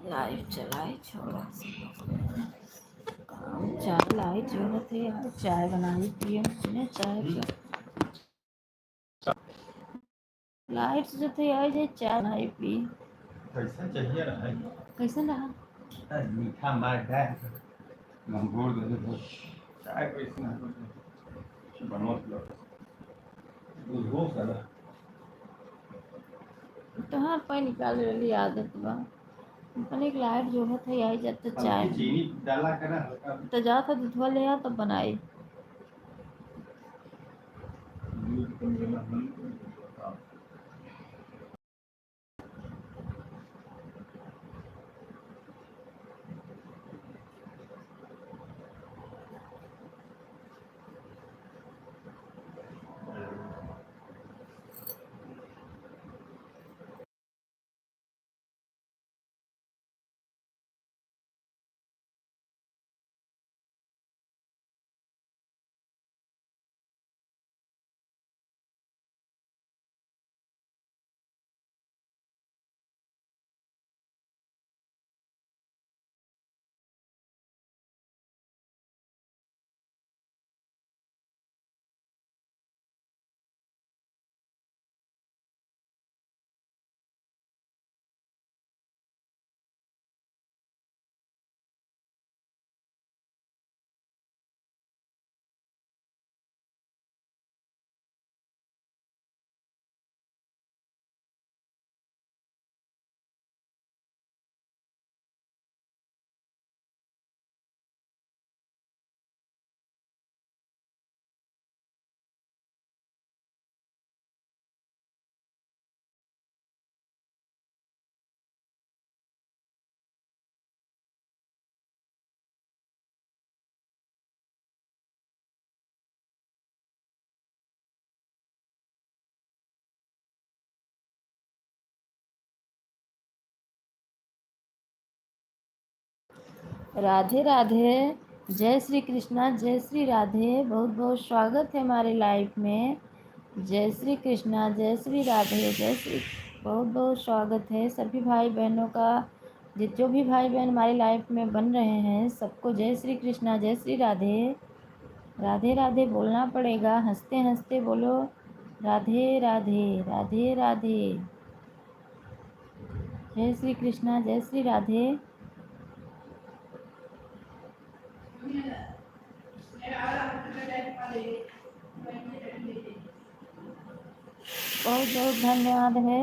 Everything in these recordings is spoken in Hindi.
लाइव चलाए छोड़ा चाय लाई जो थे यार चाय बनाई पिए ने चाय लाइट जो थे आई जे चाय बनाई पी कैसा चाहिए रहा कैसे रहा मीठा मार है मंगूर दे चाय कैसे बनवा दूध हो सारा तोहार पानी निकाल रही आदत बा अपने एक लाइट जो है आई जब तो चाय चीनी डाला करा तो जा था दूधवा ले आ तब बनाई राधे राधे जय श्री कृष्णा जय श्री राधे बहुत बहुत स्वागत है हमारे लाइफ में जय श्री कृष्णा जय श्री राधे जय श्री बहुत बहुत स्वागत है सभी भाई बहनों का जो भी भाई बहन हमारी लाइफ में बन रहे हैं सबको जय श्री कृष्णा जय श्री राधे राधे राधे बोलना पड़ेगा हंसते हंसते बोलो राधे राधे राधे राधे जय श्री कृष्णा जय श्री राधे बहुत बहुत धन्यवाद है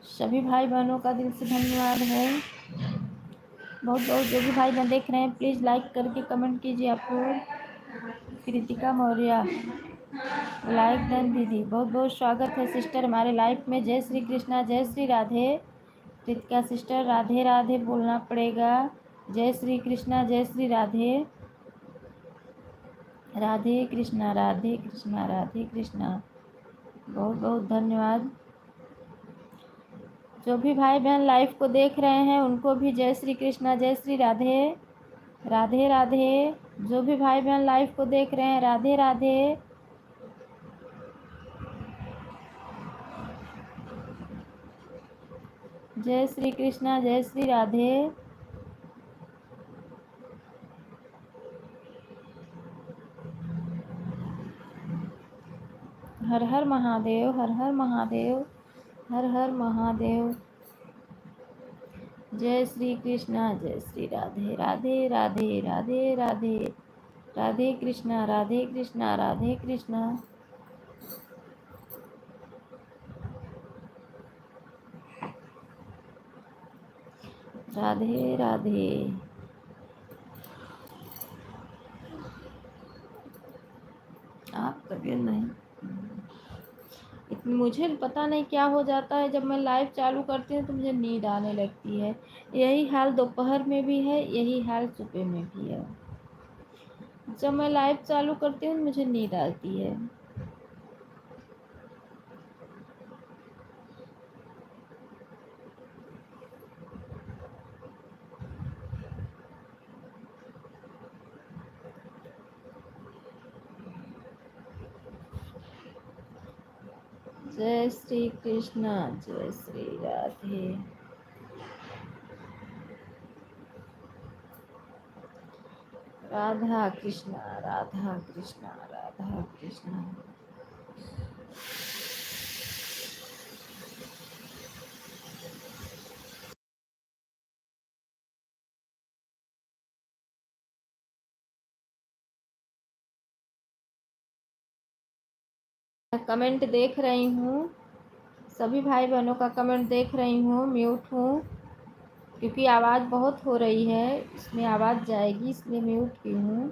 सभी भाई बहनों का दिल से धन्यवाद है बहुत बहुत जो भी भाई बहन देख रहे हैं प्लीज़ लाइक करके कमेंट कीजिए आप लोग कृतिका मौर्य लाइक डन दीदी बहुत बहुत स्वागत है सिस्टर हमारे लाइफ में जय श्री कृष्णा जय श्री राधे कृतिका सिस्टर राधे राधे बोलना पड़ेगा जय श्री कृष्णा जय श्री राधे राधे कृष्णा राधे कृष्णा राधे कृष्णा बहुत बहुत धन्यवाद जो भी भाई बहन लाइव को देख रहे हैं उनको भी जय श्री कृष्णा जय श्री राधे राधे राधे जो भी भाई बहन लाइव को देख रहे हैं राधे राधे जय श्री कृष्णा जय श्री राधे हर हर महादेव हर हर महादेव हर हर महादेव जय श्री कृष्णा जय श्री राधे राधे राधे राधे राधे राधे कृष्णा राधे कृष्णा राधे कृष्णा राधे राधे आप कभी नहीं मुझे पता नहीं क्या हो जाता है जब मैं लाइव चालू करती हूँ तो मुझे नींद आने लगती है यही हाल दोपहर में भी है यही हाल सुबह में भी है जब मैं लाइव चालू करती हूँ मुझे नींद आती है जय श्री कृष्ण, जय श्री राधे। राधा कृष्णा, राधा कृष्णा, राधा कृष्णा। कमेंट देख रही हूँ, सभी भाई बहनों का कमेंट देख रही हूँ। म्यूट हूँ क्योंकि आवाज़ बहुत हो रही है, इसमें आवाज़ जाएगी, इसलिए म्यूट की हूँ।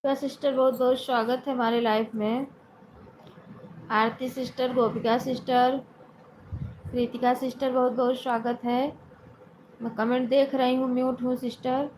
तो सिस्टर बहुत बहुत स्वागत है हमारे लाइफ में। आरती सिस्टर, गोपिका सिस्टर, कृतिका सिस्टर बहुत बहुत स्वागत है। मैं कमेंट देख रही हूँ, म्यूट हूँ सिस्टर।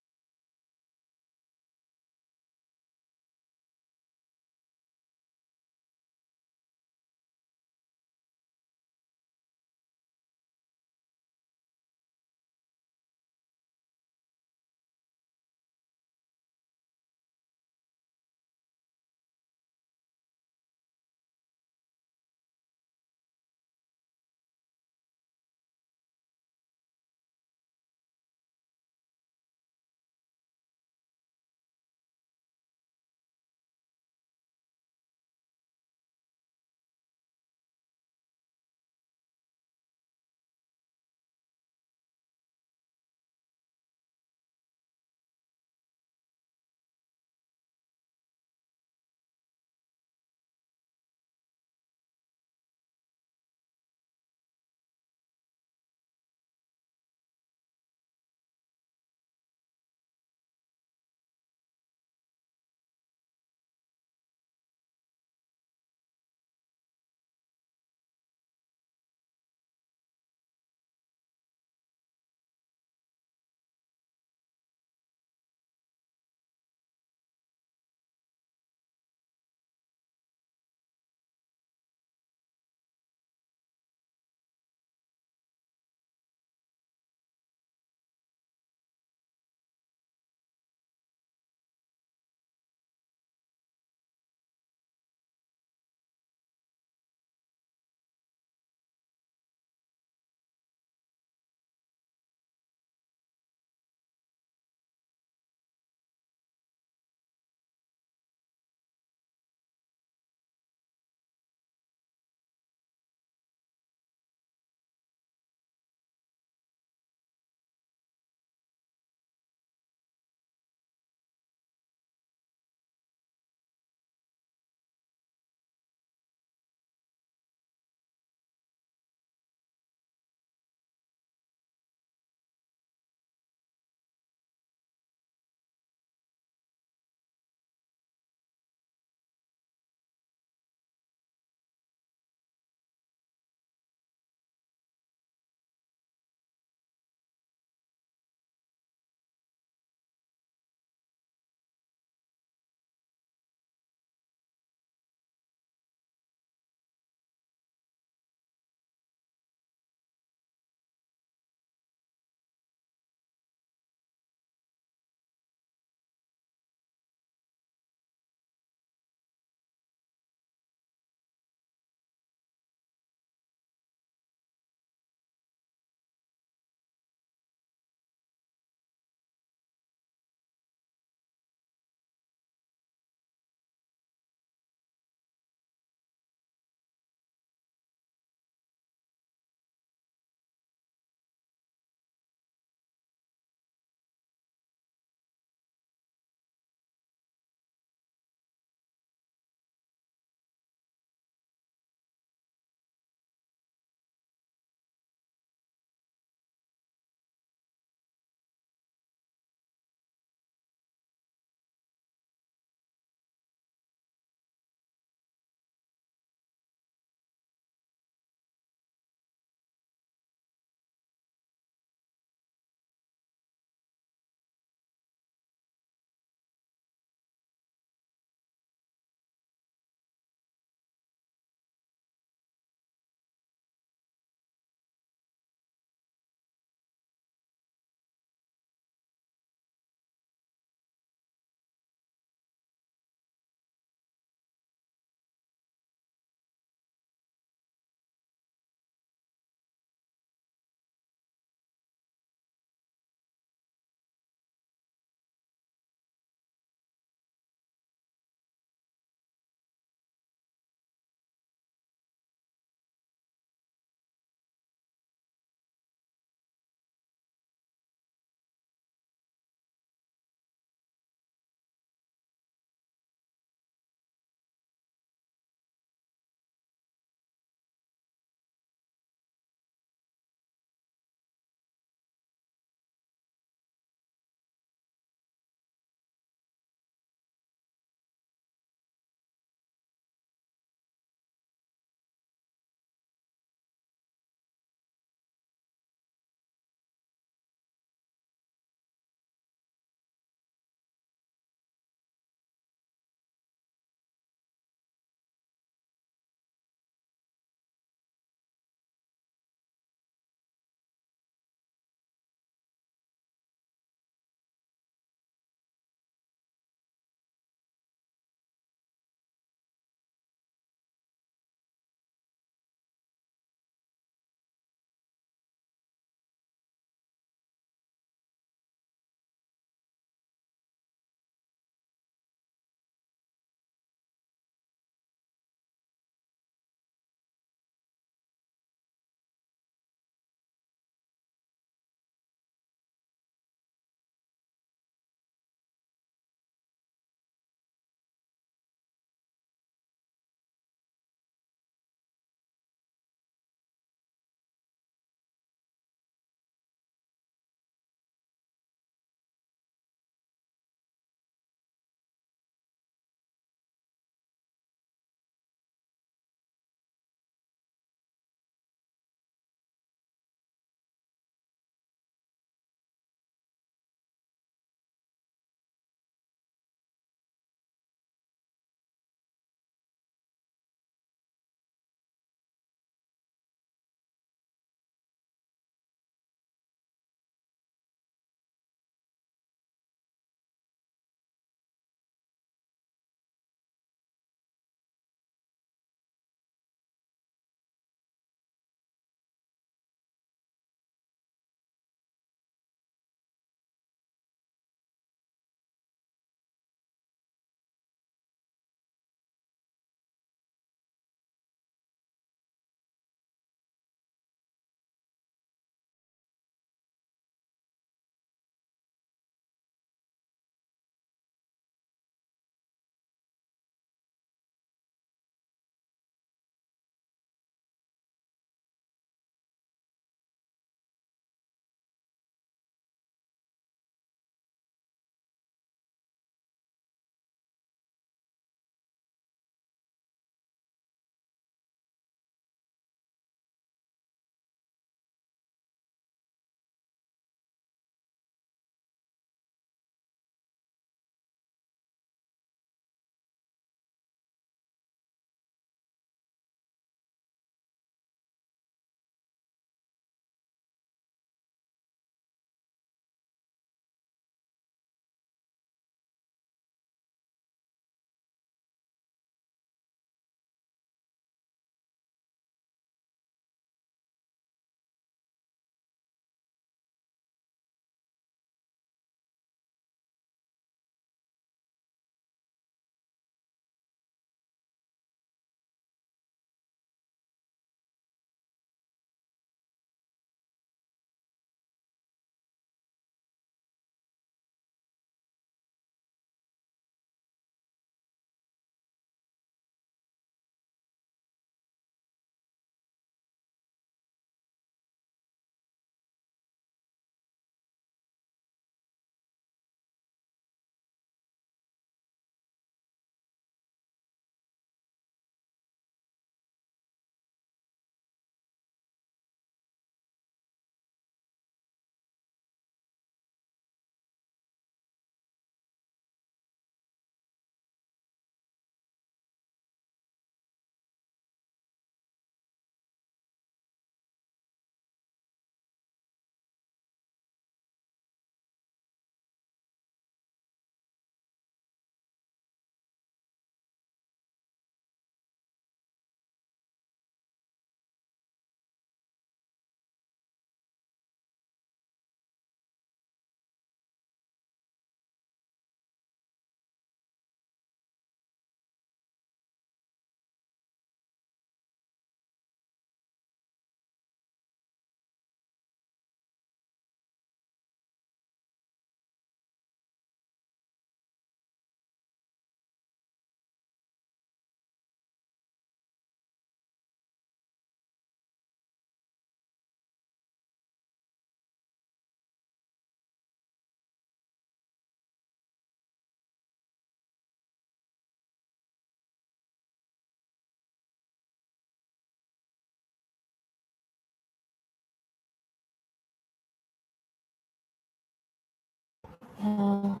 हाँ,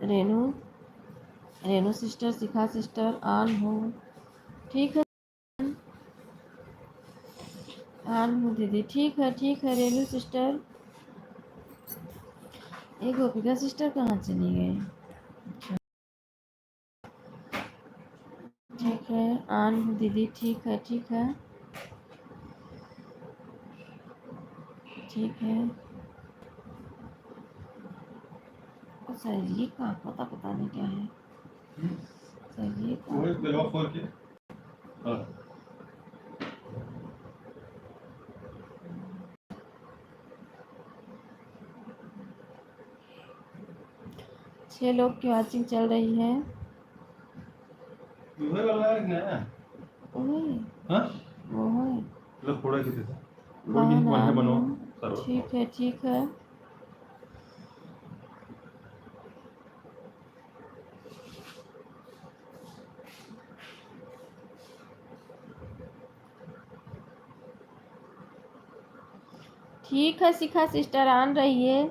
Renu Renu sister, Shikha sister on हो। ठीक है, ऑन हो दीदी। ठीक है रेनू सिस्टर। ये गोपिका सिस्टर कहाँ चली गई? ठीक है, ऑन हो दीदी। ठीक है ठीक है। सर ये का पता नहीं क्या है। सर ये वही ब्लॉक खोल के। हाँ। 6 लोग की वॉचिंग चल रही है। वही वाला है नया। ओए, हाँ वो है मतलब थोड़ा किसी से कोई नहीं बहन बढ़िया ऑन बनो हो। सर्वर। ठीक है। ठीक है शिखा सिस्टर ऑन रहिए।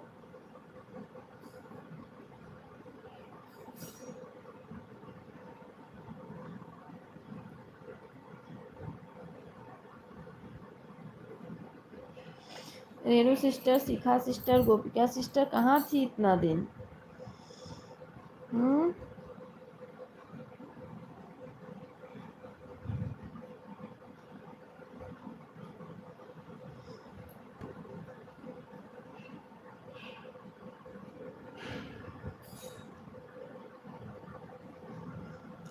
रेनू सिस्टर, शिखा सिस्टर, गोपिका सिस्टर कहाँ थी इतना दिन?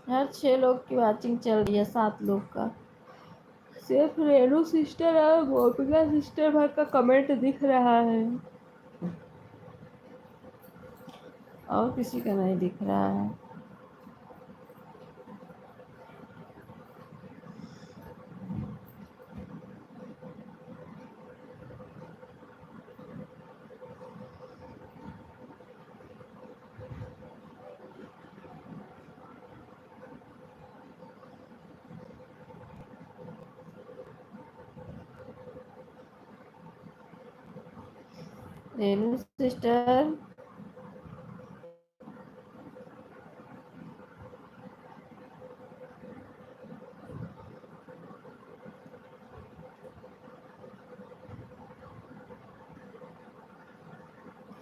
हर 6 लोग की वॉचिंग चल रही है, 7 लोग का। सिर्फ रेनू सिस्टर और गोपिका सिस्टर भर का कमेंट दिख रहा है, और किसी का नहीं दिख रहा है। रेनू सिस्टर,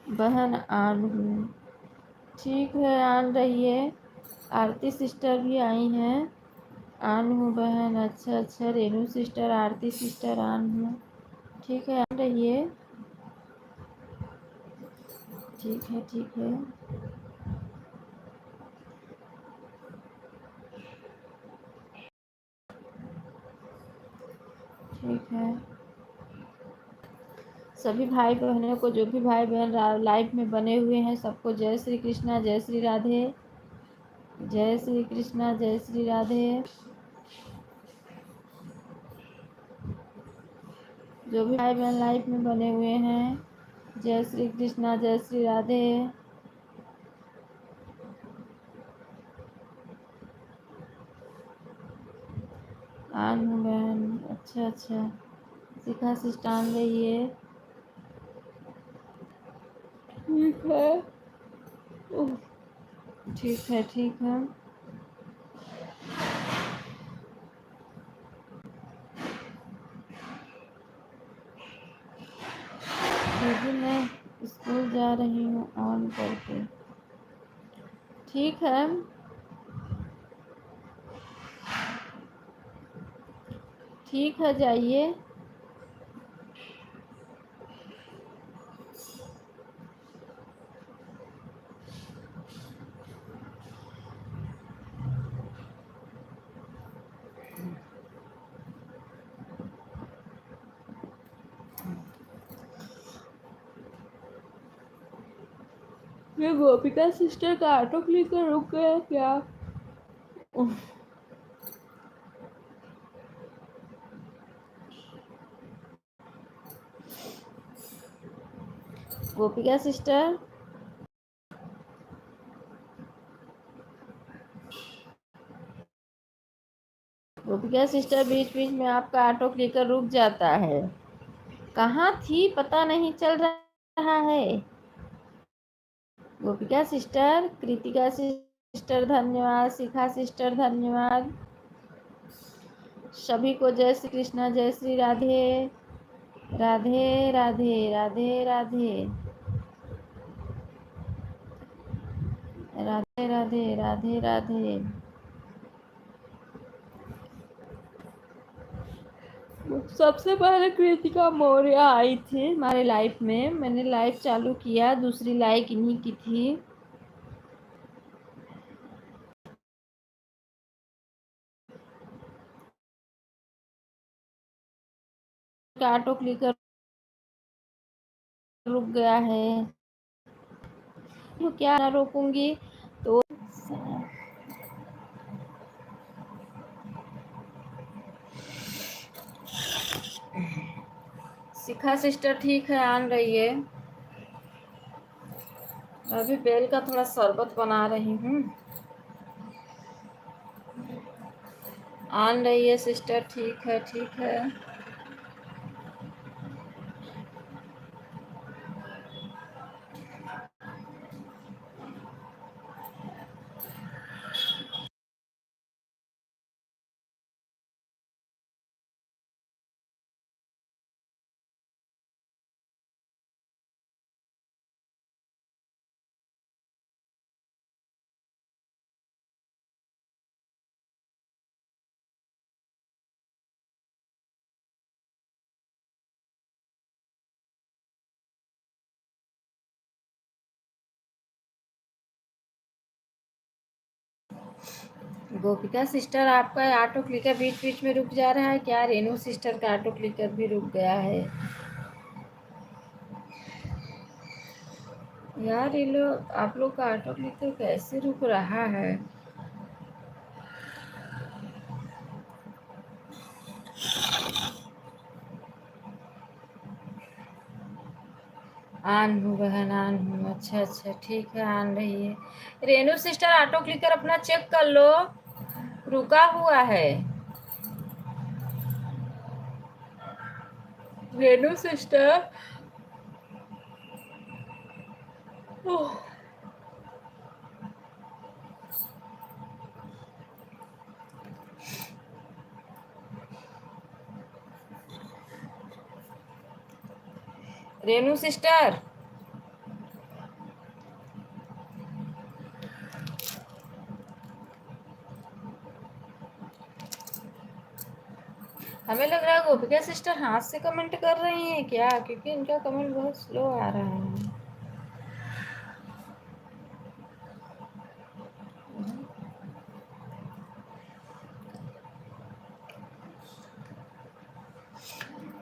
बहन ऑन हूँ। ठीक है, ऑन रहिए। आरती सिस्टर भी आई हैं। ऑन हूँ बहन। अच्छा, Renu sister, Aarti sister on हूँ। ठीक है, ऑन रहिए। ठीक है। ठीक है। सभी भाई बहनों को, जो भी भाई बहन लाइव में बने हुए हैं, सबको जय श्री कृष्णा, जय श्री राधे। जय श्री कृष्णा, जय श्री राधे। जो भी भाई बहन लाइव में बने हुए हैं, जय श्री कृष्णा, जय श्री राधे। ऑन हूँ बहन। अच्छा, शिखा सिस्टर ऑन रहिए। ठीक है। ठीक है। दीदी मैं स्कूल जा रही हूँ ऑन करके। ठीक है, जाइए। ये गोपिका सिस्टर का ऑटो क्लिकर रुक गया क्या? गोपिका सिस्टर, गोपिका सिस्टर, बीच बीच में आपका ऑटो क्लिकर रुक जाता है। कहाँ थी पता नहीं चल रहा है। गोपिका सिस्टर, कृतिका सिस्टर धन्यवाद, शिखा सिस्टर धन्यवाद। सभी को जय श्री कृष्णा, जय श्री राधे राधे राधे राधे राधे राधे राधे राधे राधे। सबसे पहले कृतिका मौर्य आई थी हमारे लाइफ में। मैंने लाइफ चालू किया, दूसरी लाइक इन्हीं की थी। ऑटो क्लिकर रुक गया है तो क्या ना रोकूंगी तो। शिखा सिस्टर ठीक है, आन रही है। अभी बेल का थोड़ा शरबत बना रही हूँ। आन रही है सिस्टर, ठीक है ठीक है। गोपिका सिस्टर, आपका ऑटो क्लिकर बीच बीच में रुक जा रहा है क्या? रेनू सिस्टर का ऑटो क्लिकर भी रुक गया है यार। ये लोग, आप लोग का ऑटो क्लिकर कैसे रुक रहा है? आन हूँ बहन, आन हूँ। अच्छा अच्छा ठीक है, आन रही है। रेनू सिस्टर, ऑटो क्लिकर अपना चेक कर लो, रुका हुआ है। रेनू सिस्टर, ओह, रेनू सिस्टर, हमें लग रहा है गोपिका सिस्टर हाथ से कमेंट कर रही हैं क्या, क्योंकि इनका कमेंट बहुत स्लो आ रहा है।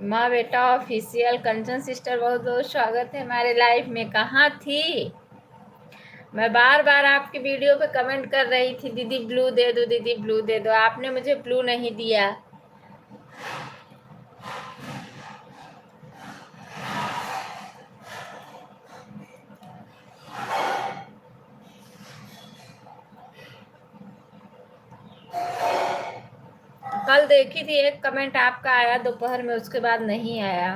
माँ बेटा ऑफिशियल, कंचन सिस्टर बहुत बहुत स्वागत है हमारे लाइफ में। कहाँ थी? मैं बार बार आपकी वीडियो पे कमेंट कर रही थी, दीदी ब्लू दे दो, दीदी ब्लू दे दो। आपने मुझे ब्लू नहीं दिया। कल देखी थी, एक कमेंट आपका आया दोपहर में, उसके बाद नहीं आया।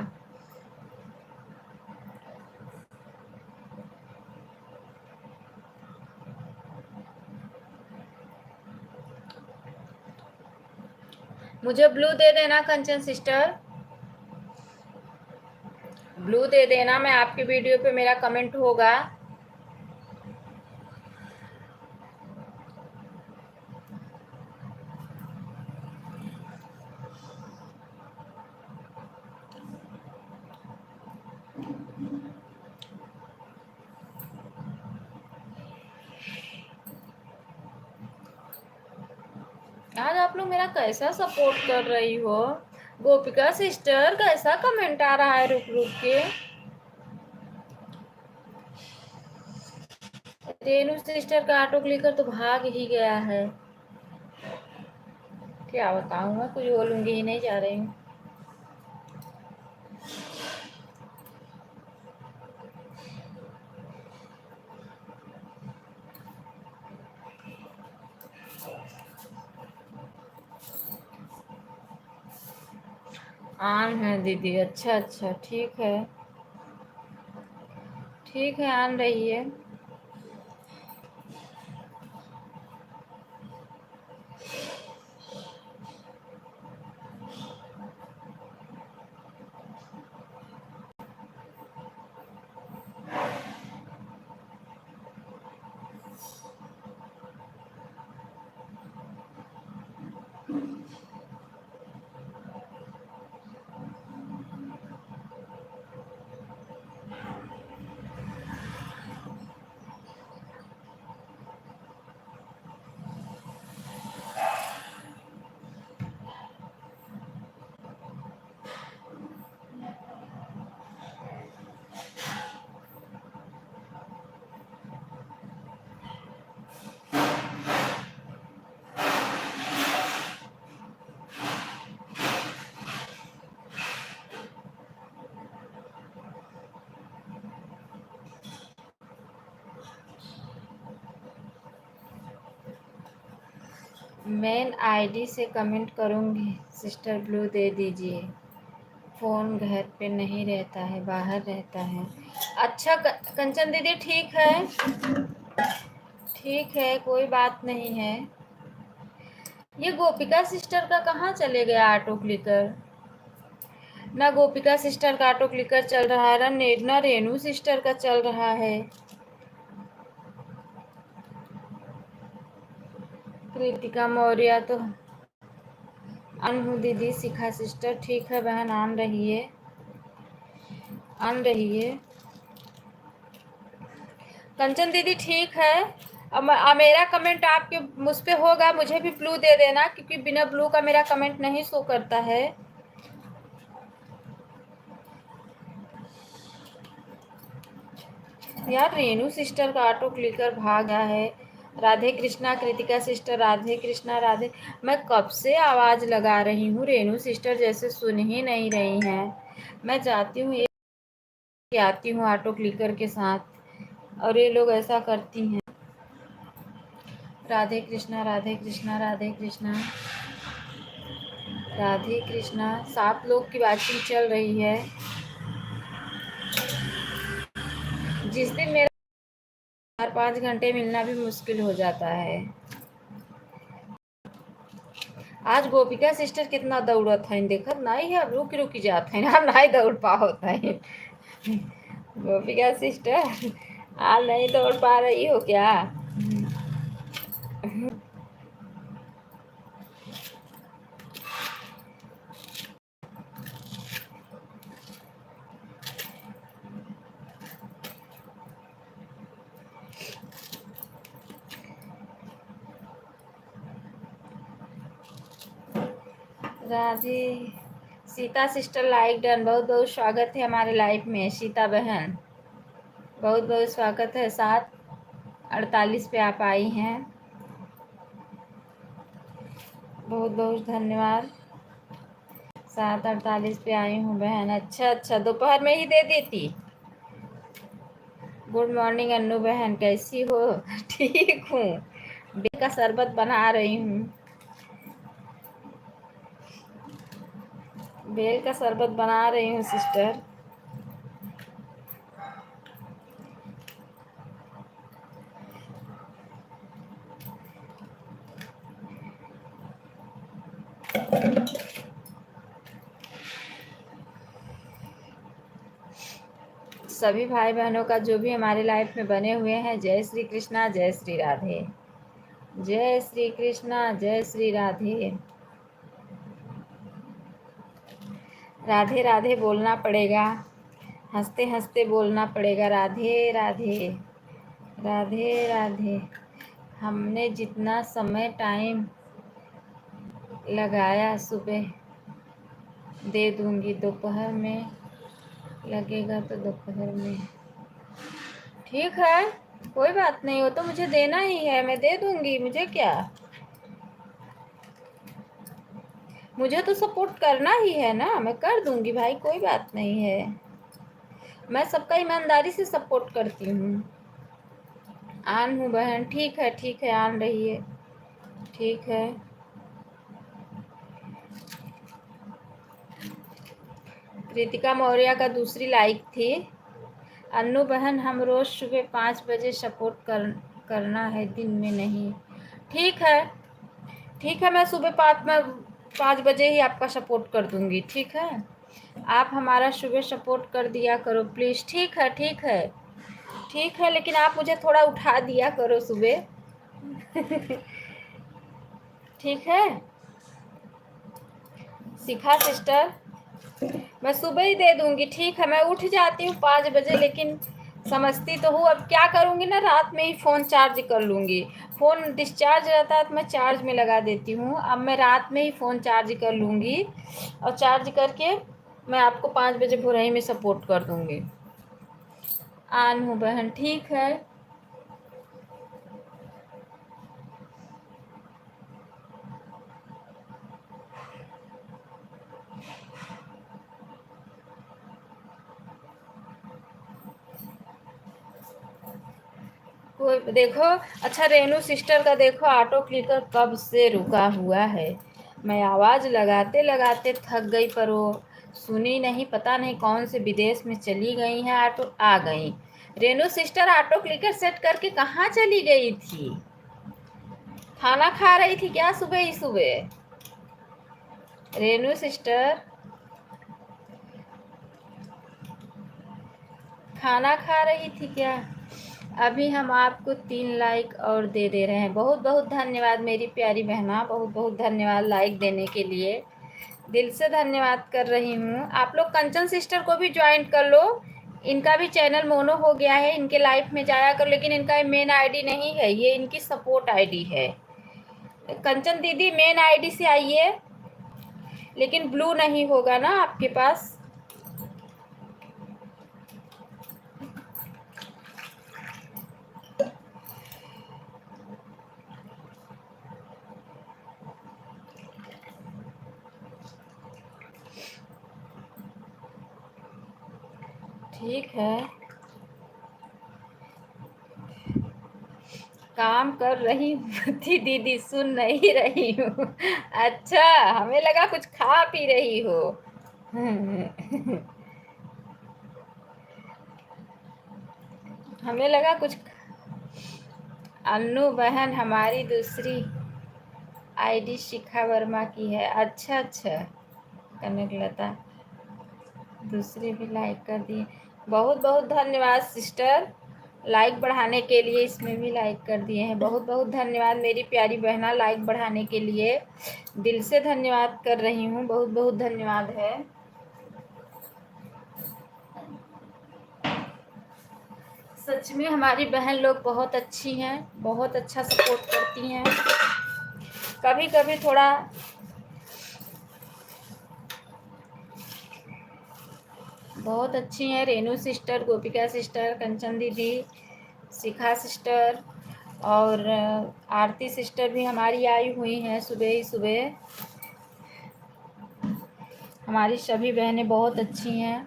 मुझे ब्लू दे देना कंचन सिस्टर, ब्लू दे देना। मैं आपके वीडियो पे, मेरा कमेंट होगा। आज आप लोग मेरा कैसा सपोर्ट कर रही हो? गोपिका सिस्टर, कैसा कमेंट आ रहा है रुक रुक के? रेनू सिस्टर का ऑटो क्लिकर तो भाग ही गया है। क्या बताऊं, मैं कुछ बोलूंगी ही नहीं, जा रही हूँ। आन है दीदी, अच्छा अच्छा ठीक है ठीक है, आन रही है। मेन आईडी से कमेंट करूँगी। सिस्टर ब्लू दे दीजिए। फ़ोन घर पे नहीं रहता है, बाहर रहता है। अच्छा कंचन दीदी, ठीक है, ठीक है, कोई बात नहीं है। ये गोपिका सिस्टर का कहाँ चले गया ऑटो क्लिकर? ना गोपिका सिस्टर का ऑटो क्लिकर चल रहा है, ना रेनू सिस्टर का चल रहा है। कृतिका मौर्य तो ऑन हूँ दीदी। शिखा सिस्टर, ठीक है बहन, ऑन रहिए, ऑन रहिए। कंचन दीदी ठीक है। अब मेरा कमेंट आपके मुझ पे होगा, मुझे भी ब्लू दे देना, क्योंकि बिना ब्लू का मेरा कमेंट नहीं शो करता है। यार रेनू सिस्टर का ऑटो क्लिकर भाग गया है। राधे कृष्णा कृतिका सिस्टर, राधे कृष्णा राधे। मैं कब से आवाज़ लगा रही हूँ, रेनू सिस्टर जैसे सुन ही नहीं रही हैं। मैं जाती हूँ, आती हूँ ऑटो क्लिकर के साथ, और ये लोग ऐसा करती हैं। राधे कृष्णा राधे कृष्णा राधे कृष्णा राधे कृष्णा। 7 लोग की बातचीत चल रही है। जिस दिन मेरा 4-5 घंटे मिलना भी मुश्किल हो जाता है। आज गोपिका सिस्टर कितना दौड़त है, देखत नहीं है, अब रुक रुक जात है, अब नहीं दौड़ पावत है। गोपिका सिस्टर आज नहीं दौड़ पा रही हो क्या? Radhe. Sita sister like done, बहुत बहुत स्वागत है हमारे लाइफ में। सीता बहन बहुत बहुत स्वागत है। 7:48 पे आप आई हैं, बहुत बहुत धन्यवाद। 7:48 पे आई हूँ बहन। अच्छा अच्छा, दोपहर में ही दे देती। गुड मॉर्निंग अन्नू बहन, कैसी हो? ठीक हूँ, बेल का शरबत बना रही हूँ। बेल का शरबत बना रही हूँ सिस्टर। सभी भाई बहनों का जो भी हमारे लाइफ में बने हुए हैं, जय श्री कृष्णा, जय श्री राधे। जय श्री कृष्णा, जय श्री राधे। राधे राधे बोलना पड़ेगा, हंसते हंसते बोलना पड़ेगा। राधे राधे राधे राधे। हमने जितना समय टाइम लगाया सुबह दे दूंगी, दोपहर में लगेगा तो दोपहर में। ठीक है, कोई बात नहीं, हो तो मुझे देना ही है, मैं दे दूंगी, मुझे क्या, मुझे तो सपोर्ट करना ही है ना, मैं कर दूंगी भाई, कोई बात नहीं है। मैं सबका ईमानदारी से सपोर्ट करती हूँ। आन हूँ बहन, ठीक है, ठीक है, आन रही है, ठीक है। कृतिका मौर्य का दूसरी लाइक थी। अन्नू बहन, हम रोज़ सुबह 5 बजे सपोर्ट करना है, दिन में नहीं। ठीक है, ठीक है, मैं सुबह 5 बजे ही आपका सपोर्ट कर दूंगी। ठीक है, आप हमारा सुबह सपोर्ट कर दिया करो प्लीज़। ठीक है, ठीक है, ठीक है, लेकिन आप मुझे थोड़ा उठा दिया करो सुबह। ठीक है, शिखा सिस्टर, मैं सुबह ही दे दूंगी, ठीक है। मैं उठ जाती हूँ 5 बजे, लेकिन समझती तो हूँ, अब क्या करूँगी ना, रात में ही फ़ोन चार्ज कर लूँगी। फ़ोन डिस्चार्ज रहता है तो मैं चार्ज में लगा देती हूँ। अब मैं रात में ही फ़ोन चार्ज कर लूँगी और चार्ज करके मैं आपको 5 बजे भोरही में सपोर्ट कर दूँगी। आन हूँ बहन, ठीक है। कोई देखो, अच्छा रेनू सिस्टर का देखो ऑटो क्लिकर कब से रुका हुआ है। मैं आवाज़ लगाते लगाते थक गई, पर वो सुनी नहीं। पता नहीं कौन से विदेश में चली गई हैं। ऑटो आ गई। Renu sister auto clicker set करके कहाँ चली गई थी? खाना खा रही थी क्या सुबह ही सुबह? रेनू सिस्टर खाना खा रही थी क्या? अभी हम आपको 3 लाइक और दे दे रहे हैं। बहुत बहुत धन्यवाद मेरी प्यारी बहना, बहुत बहुत धन्यवाद लाइक देने के लिए। दिल से धन्यवाद कर रही हूँ। आप लोग कंचन सिस्टर को भी ज्वाइन कर लो। इनका भी चैनल मोनो हो गया है, इनके लाइफ में जाया कर, लेकिन इनका मेन आईडी नहीं है, ये इनकी सपोर्ट आईडी है। कंचन दीदी मेन आईडी से आइए, लेकिन ब्लू नहीं होगा ना आपके पास। ठीक है, काम कर रही थी दीदी, सुन नहीं रही हूँ। अच्छा, हमें लगा कुछ खा पी रही हो। हमें लगा कुछ। अन्नू बहन हमारी दूसरी आईडी शिखा वर्मा की है। अच्छा अच्छा, कनकलता दूसरी भी लाइक कर दिए। बहुत बहुत धन्यवाद सिस्टर, लाइक बढ़ाने के लिए। इसमें भी लाइक कर दिए हैं। बहुत बहुत धन्यवाद मेरी प्यारी बहना, लाइक बढ़ाने के लिए दिल से धन्यवाद कर रही हूँ। बहुत बहुत धन्यवाद है। सच में हमारी बहन लोग बहुत अच्छी हैं, बहुत अच्छा सपोर्ट करती हैं। कभी कभी थोड़ा बहुत अच्छी हैं। रेनू सिस्टर, गोपिका सिस्टर, कंचन दीदी, शिखा सिस्टर और आरती सिस्टर भी हमारी आई हुई हैं सुबह ही सुबह। हमारी सभी बहनें बहुत अच्छी हैं।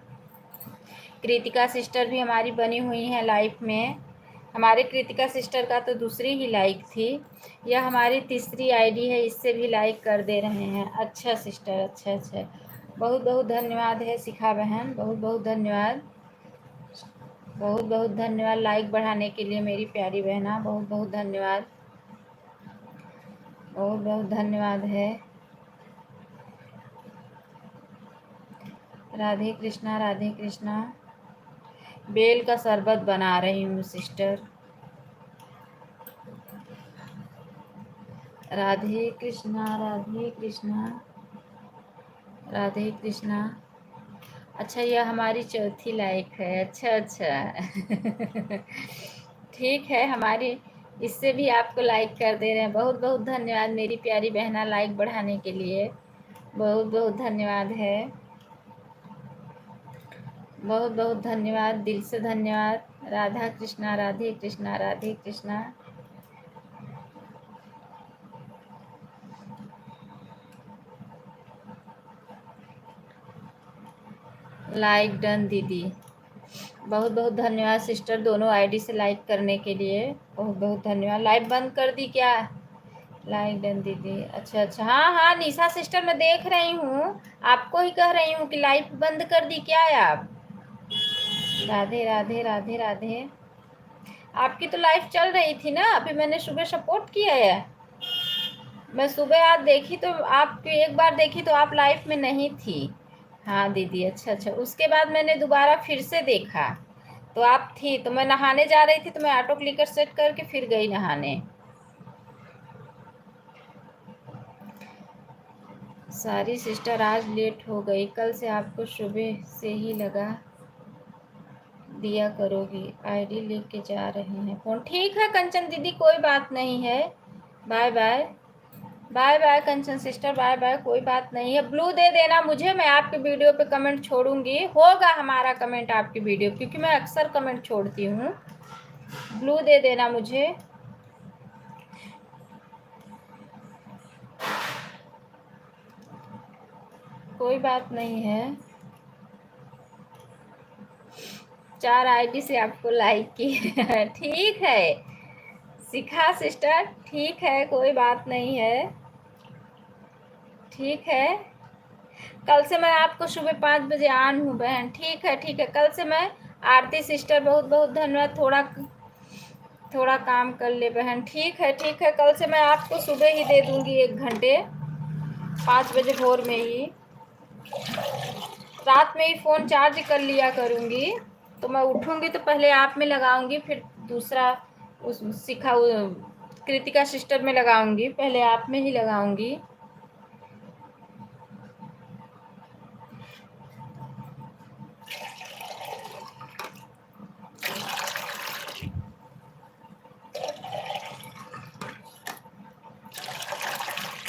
कृतिका सिस्टर भी हमारी बनी हुई हैं लाइफ में। हमारे कृतिका सिस्टर का तो दूसरी ही लाइक थी, यह हमारी तीसरी आईडी है, इससे भी लाइक कर दे रहे हैं। अच्छा सिस्टर, अच्छा अच्छा, बहुत बहुत धन्यवाद है शिखा बहन, बहुत बहुत धन्यवाद। बहुत बहुत धन्यवाद लाइक बढ़ाने के लिए मेरी प्यारी बहना, बहुत बहुत धन्यवाद, बहुत बहुत धन्यवाद है। राधे कृष्णा, राधे कृष्णा। बेल का शरबत बना रही हूँ सिस्टर। राधे कृष्णा, राधे कृष्णा, राधे कृष्णा। अच्छा, यह हमारी चौथी लाइक है। अच्छा अच्छा। ठीक है, हमारी इससे भी आपको लाइक कर दे रहे हैं। बहुत बहुत धन्यवाद मेरी प्यारी बहना लाइक बढ़ाने के लिए, बहुत बहुत धन्यवाद है। बहुत बहुत धन्यवाद, दिल से धन्यवाद। राधा कृष्णा, राधे कृष्णा, राधे कृष्णा। लाइक डन दीदी, बहुत बहुत धन्यवाद सिस्टर, दोनों आईडी से लाइक करने के लिए बहुत बहुत धन्यवाद। लाइव बंद कर दी क्या? लाइक डन दीदी, अच्छा अच्छा। हाँ हाँ निशा सिस्टर, मैं देख रही हूँ, आपको ही कह रही हूँ कि लाइव बंद कर दी क्या है आप? राधे राधे, राधे राधे। आपकी तो लाइफ चल रही थी ना, अभी मैंने सुबह सपोर्ट किया है। मैं सुबह आज देखी तो आपकी एक बार देखी तो आप लाइफ में नहीं थी। हाँ दीदी, अच्छा अच्छा। उसके बाद मैंने दोबारा फिर से देखा तो आप थी, तो मैं नहाने जा रही थी, तो मैं ऑटो क्लिकर सेट करके फिर गई नहाने। सारी सिस्टर आज लेट हो गई, कल से आपको सुबह से ही लगा दिया करोगी। आईडी लेके जा रहे हैं फोन। ठीक है कंचन दीदी, कोई बात नहीं है। बाय बाय, बाय बाय कंचन सिस्टर, बाय बाय, कोई बात नहीं है। ब्लू दे देना मुझे, मैं आपकी वीडियो पे कमेंट छोड़ूंगी। होगा हमारा कमेंट आपकी वीडियो, क्योंकि मैं अक्सर कमेंट छोड़ती हूँ। ब्लू दे देना मुझे। कोई बात नहीं है। 4 आईडी से आपको लाइक की ठीक है शिखा सिस्टर, ठीक है, कोई बात नहीं है। ठीक है, कल से मैं आपको सुबह 5 बजे ऑन हूँ बहन। ठीक है, ठीक है, कल से मैं। आरती सिस्टर बहुत बहुत धन्यवाद। थोड़ा काम कर ले बहन। ठीक है, ठीक है, कल से मैं आपको सुबह ही दे दूंगी 1 घंटे, 5 बजे भोर में ही। रात में ही फ़ोन चार्ज कर लिया करूँगी, तो मैं उठूँगी तो पहले आप में लगाऊंगी, फिर दूसरा उस शिखा कृतिका सिस्टर में लगाऊंगी, पहले आप में ही लगाऊंगी।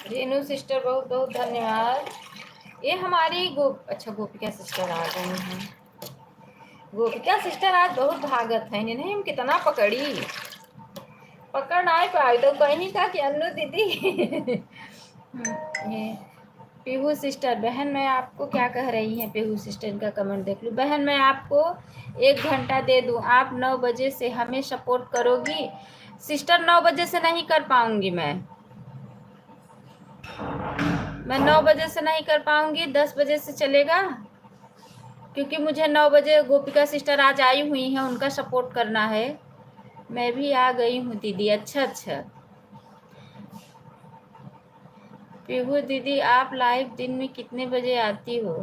रेनू सिस्टर बहुत बहुत धन्यवाद। ये हमारी गोपिका सिस्टर आ गई हैं। गोपिका सिस्टर आज बहुत भागत है, इन्हें हम कितना पकड़ ना पाए तो कहीं का कि अन्नू दीदी ये पीहू सिस्टर बहन, मैं आपको क्या कह रही हैं? पीहू सिस्टर का कमेंट देख लूँ। बहन मैं आपको 1 घंटा दे दूँ, आप 9 बजे से हमें सपोर्ट करोगी? सिस्टर 9 बजे से नहीं कर पाऊंगी मैं 9 बजे से नहीं कर पाऊंगी, 10 बजे से चलेगा? क्योंकि मुझे 9 बजे गोपिका सिस्टर आज आई हुई हैं, उनका सपोर्ट करना है। मैं भी आ गई हूँ दीदी। अच्छा, पीहू दीदी आप लाइव दिन में कितने बजे आती हो?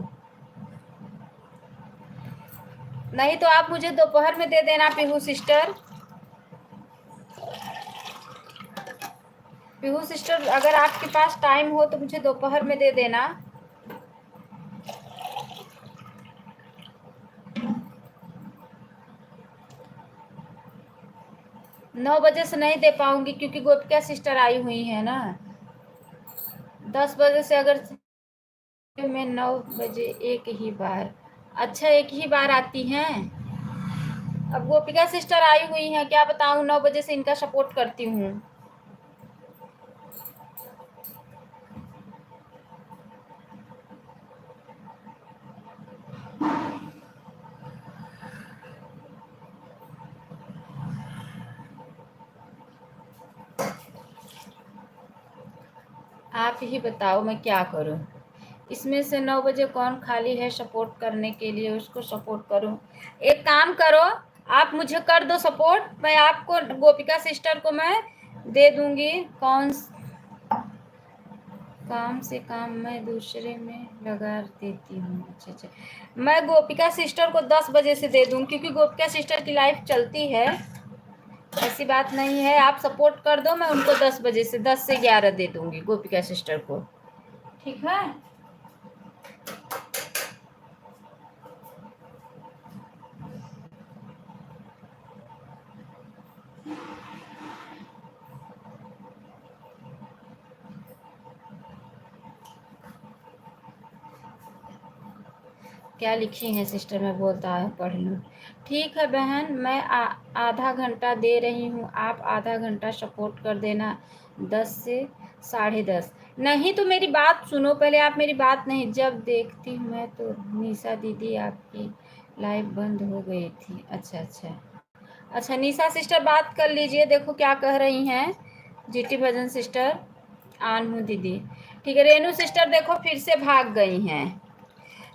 नहीं तो आप मुझे दोपहर में दे देना पीहू सिस्टर। पीहू सिस्टर अगर आपके पास टाइम हो तो मुझे दोपहर में दे देना। नौ बजे से नहीं दे पाऊंगी क्योंकि गोपिका सिस्टर आई हुई है ना। 10 बजे से अगर मैं 9 बजे एक ही बार। अच्छा, एक ही बार आती हैं। अब गोपिका सिस्टर आई हुई हैं, क्या बताऊं, 9 बजे से इनका सपोर्ट करती हूँ। आप ही बताओ मैं क्या करूं? इसमें से 9 बजे कौन खाली है सपोर्ट करने के लिए? उसको सपोर्ट करूं? एक काम करो, आप मुझे कर दो सपोर्ट, मैं आपको गोपिका सिस्टर को मैं दे दूंगी। काम से काम मैं दूसरे में लगा देती हूँ। अच्छा, मैं गोपिका सिस्टर को 10 बजे से दे दूँ, क्योंकि गोपिका सिस्टर की लाइफ चलती है, ऐसी बात नहीं है। आप सपोर्ट कर दो, मैं उनको 10 बजे से 10 से 11 दे दूंगी गोपिका सिस्टर को। ठीक है, क्या लिखी हैं सिस्टर? मैं बोलता है पढ़ लूँ। ठीक है बहन, मैं आधा घंटा दे रही हूँ, आप आधा घंटा सपोर्ट कर देना, 10 से 10:30। नहीं तो मेरी बात सुनो पहले, आप मेरी बात नहीं। जब देखती हूँ मैं तो निशा दीदी आपकी लाइव बंद हो गई थी। अच्छा, निशा सिस्टर बात कर लीजिए, देखो क्या कह रही हैं। जीटी भजन सिस्टर आन हूँ दीदी। ठीक है, रेनू सिस्टर देखो फिर से भाग गई हैं।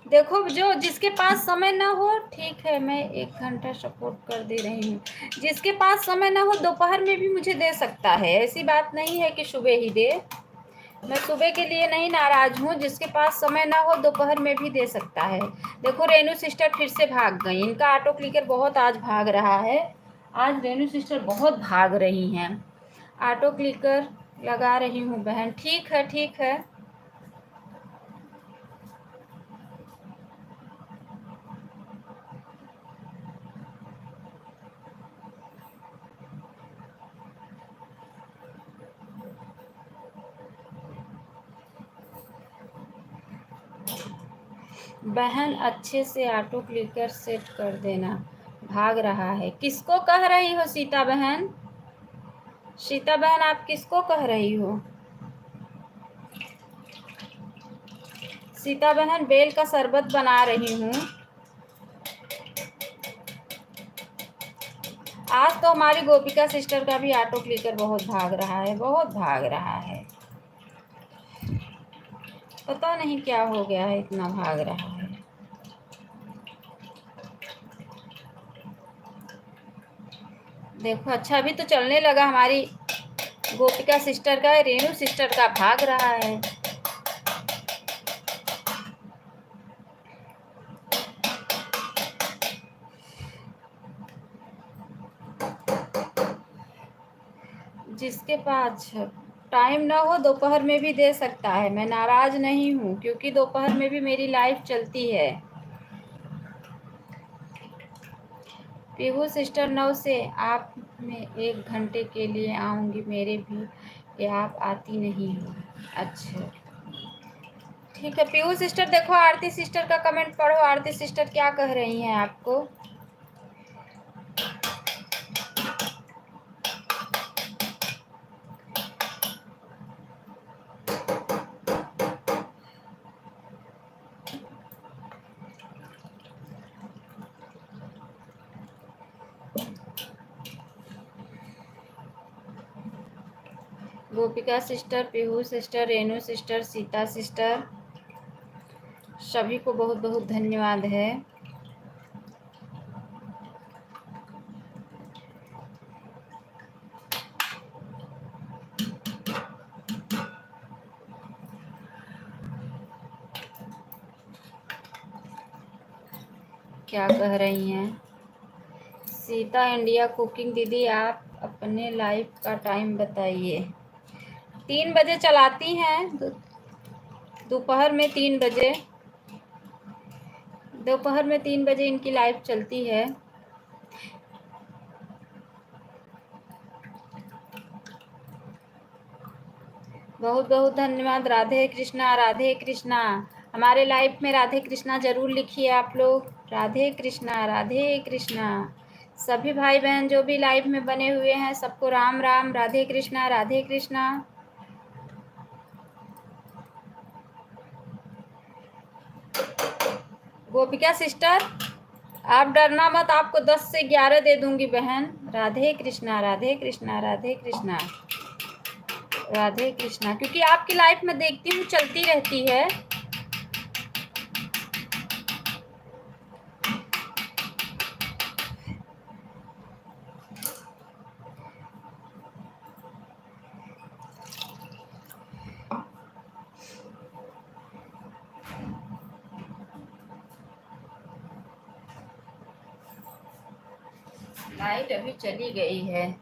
देखो जो जिसके पास समय ना हो, ठीक है, मैं 1 घंटा सपोर्ट कर दे रही हूँ। जिसके पास समय ना हो दोपहर में भी मुझे दे सकता है, ऐसी बात नहीं है कि सुबह ही दे। मैं सुबह के लिए नहीं नाराज हूँ, जिसके पास समय ना हो दोपहर में भी दे सकता है। देखो रेनू सिस्टर फिर से भाग गई, इनका ऑटो क्लिकर बहुत आज भाग रहा है। आज रेनू सिस्टर बहुत भाग रही हैं। ऑटो क्लिकर लगा रही हूँ बहन। ठीक है, ठीक है, बहन अच्छे से ऑटो क्लिकर सेट कर देना, भाग रहा है। किसको कह रही हो सीता बहन? सीता बहन आप किसको कह रही हो? सीता बहन बेल का शरबत बना रही हूँ। आज तो हमारी गोपिका सिस्टर का भी ऑटो क्लिकर बहुत भाग रहा है, बहुत भाग रहा है। पता नहीं क्या हो गया है, इतना भाग रहा है। देखो अच्छा अभी तो चलने लगा, हमारी गोपिका सिस्टर का, रेणु सिस्टर का भाग रहा है। जिसके पास टाइम ना हो दोपहर में भी दे सकता है, मैं नाराज नहीं हूँ, क्योंकि दोपहर में भी मेरी लाइफ चलती है। पीहू सिस्टर 9 से आप में 1 घंटे के लिए आऊँगी, मेरे भी ये आप आती नहीं हो। अच्छा ठीक है पीहू सिस्टर। देखो आरती सिस्टर का कमेंट पढ़ो, आरती सिस्टर क्या कह रही हैं आपको। गोपिका sister, Pihu sister, Renu sister, Sita sister, सभी को बहुत बहुत धन्यवाद है। क्या कह रही हैं सीता इंडिया कुकिंग दीदी, आप अपने लाइफ का टाइम बताइए। 3 बजे चलाती हैं, दोपहर में 3 बजे, दोपहर में 3 बजे इनकी लाइफ चलती है। बहुत बहुत धन्यवाद। राधे कृष्णा, राधे कृष्णा। हमारे लाइफ में राधे कृष्णा जरूर लिखिए आप लोग, राधे कृष्णा, राधे कृष्णा। सभी भाई बहन जो भी लाइव में बने हुए हैं सबको राम राम, राधे कृष्णा, राधे कृष्णा। गोपिका सिस्टर आप डरना मत, आपको 10 से 11 दे दूंगी बहन। राधे कृष्णा, राधे कृष्णा, राधे कृष्णा, राधे कृष्णा। क्योंकि आपकी लाइफ में देखती हूँ चलती रहती है। लाइट अभी चली गई है।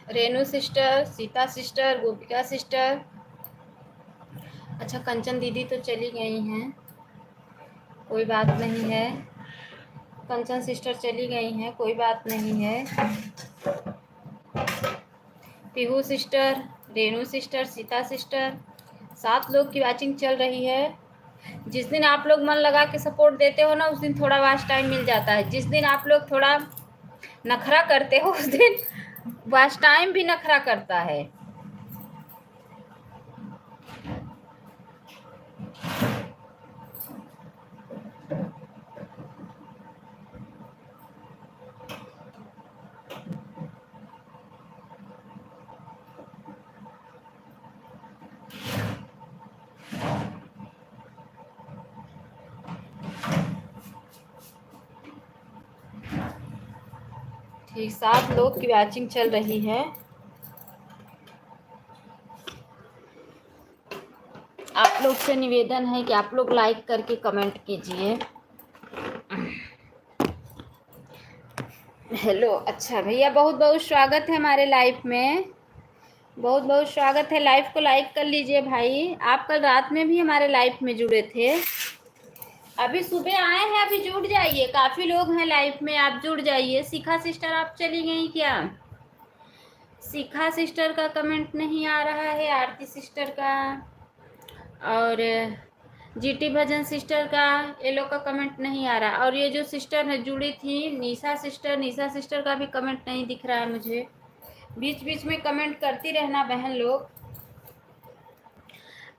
रेनू सिस्टर, सीता सिस्टर, गोपिका सिस्टर। अच्छा, कंचन दीदी तो चली गई हैं, कोई बात नहीं है। कंचन सिस्टर चली गई हैं, कोई बात नहीं है। Pihu sister, Renu sister, Sita sister, 7 लोग की वॉचिंग चल रही है। जिस दिन आप लोग मन लगा के सपोर्ट देते हो ना, उस दिन थोड़ा वॉच टाइम मिल जाता है। जिस दिन आप लोग थोड़ा नखरा करते हो, उस दिन वॉच टाइम भी नखरा करता है। ठीक, 7 लोग की वॉचिंग चल रही है। आप लोग से निवेदन है कि आप लोग लाइक करके कमेंट कीजिए। हेलो, अच्छा भैया, बहुत बहुत स्वागत है हमारे लाइव में, बहुत बहुत स्वागत है। लाइव को लाइक कर लीजिए भाई। आप कल रात में भी हमारे लाइव में जुड़े थे, अभी सुबह आए हैं, अभी जुड़ जाइए। काफ़ी लोग हैं लाइव में, आप जुड़ जाइए। शिखा सिस्टर आप चली गई क्या? शिखा सिस्टर का कमेंट नहीं आ रहा है, आरती सिस्टर का और जीटी भजन सिस्टर का, ये लोग का कमेंट नहीं आ रहा। और ये जो सिस्टर है जुड़ी थी, निशा सिस्टर, निशा सिस्टर का भी कमेंट नहीं दिख रहा है मुझे। बीच बीच में कमेंट करती रहना बहन लोग।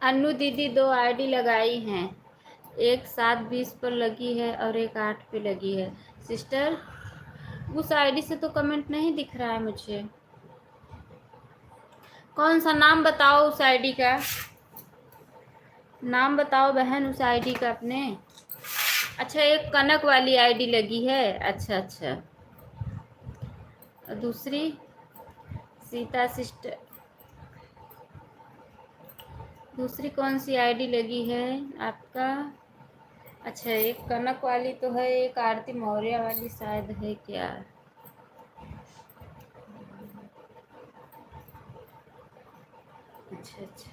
अन्नू दीदी 2 आईडी लगाई हैं, एक 7:20 पर लगी है और एक 8 पे लगी है। सिस्टर, उस आईडी से तो कमेंट नहीं दिख रहा है मुझे। कौन सा नाम बताओ उस आईडी का, नाम बताओ बहन उस आईडी का अपने। अच्छा, एक कनक वाली आईडी लगी है। अच्छा अच्छा, दूसरी सीता सिस्टर, दूसरी कौन सी आईडी लगी है आपका? अच्छा, एक कनक वाली तो है, एक आरती मौर्य वाली शायद है क्या? अच्छा अच्छा,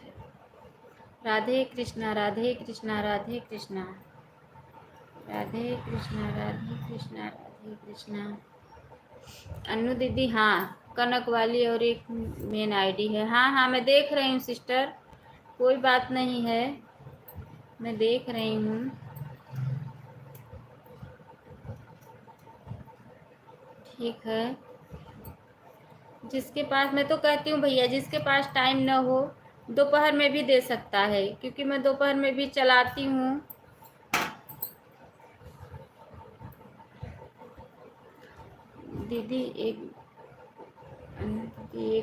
राधे कृष्णा, राधे कृष्णा, राधे कृष्णा, राधे कृष्णा, राधे कृष्णा, राधे कृष्णा। अन्नू दीदी, हाँ, कनक वाली और एक मेन आईडी है। हाँ हाँ, मैं देख रही हूँ सिस्टर, कोई बात नहीं है, मैं देख रही हूँ। ठीक है, जिसके पास, मैं तो कहती हूँ भैया, जिसके पास टाइम न हो दोपहर में भी दे सकता है, क्योंकि मैं दोपहर में भी चलाती हूँ। दीदी एक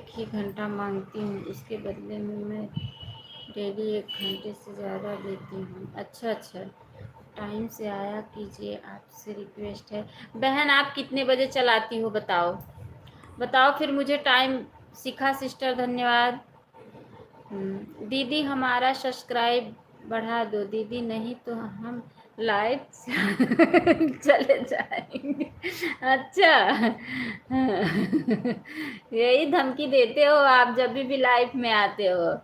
ही घंटा मांगती हूँ, इसके बदले में मैं डेली 1 घंटे से ज़्यादा देती हूँ। अच्छा अच्छा, टाइम से आया कीजिए, आपसे रिक्वेस्ट है। बहन, आप कितने बजे चलाती हो बताओ, बताओ फिर मुझे टाइम। शिखा सिस्टर धन्यवाद। दीदी हमारा सब्सक्राइब बढ़ा दो दीदी, नहीं तो हम लाइव चले जाएंगे। अच्छा, यही धमकी देते हो आप जब भी लाइव में आते हो।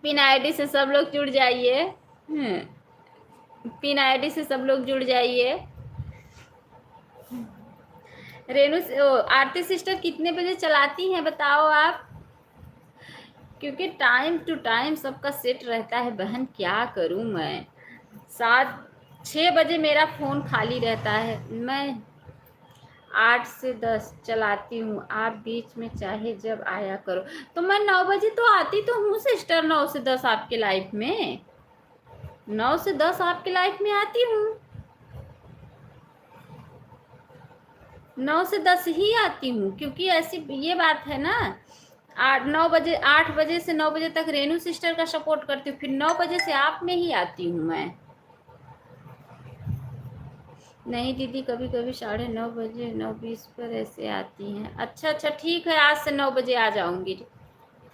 पिन आईडी से सब लोग जुड़ जाइए, पिन आईडी से सब लोग जुड़ जाइए। रेनू आरती सिस्टर कितने बजे चलाती हैं बताओ आप, क्योंकि टाइम टू टाइम सबका सेट रहता है बहन, क्या करूं मैं। 6 बजे मेरा फ़ोन खाली रहता है, मैं 8 से 10 चलाती हूँ, आप बीच में चाहे जब आया करो। तो मैं 9 बजे तो आती तो हूँ सिस्टर, 9 से 10 आपके लाइफ में, 9 से 10 आपके लाइफ में आती हूँ, 9 से 10 ही आती हूँ, क्योंकि ऐसी ये बात है ना, 8 बजे से 9 बजे तक रेनू सिस्टर का सपोर्ट करती हूँ, फिर 9 बजे से आप में ही आती हूँ मैं। नहीं दीदी, कभी कभी 9:30 बजे 9:20 पर ऐसे आती हैं। अच्छा अच्छा, ठीक है, आज से 9 बजे आ जाऊंगी,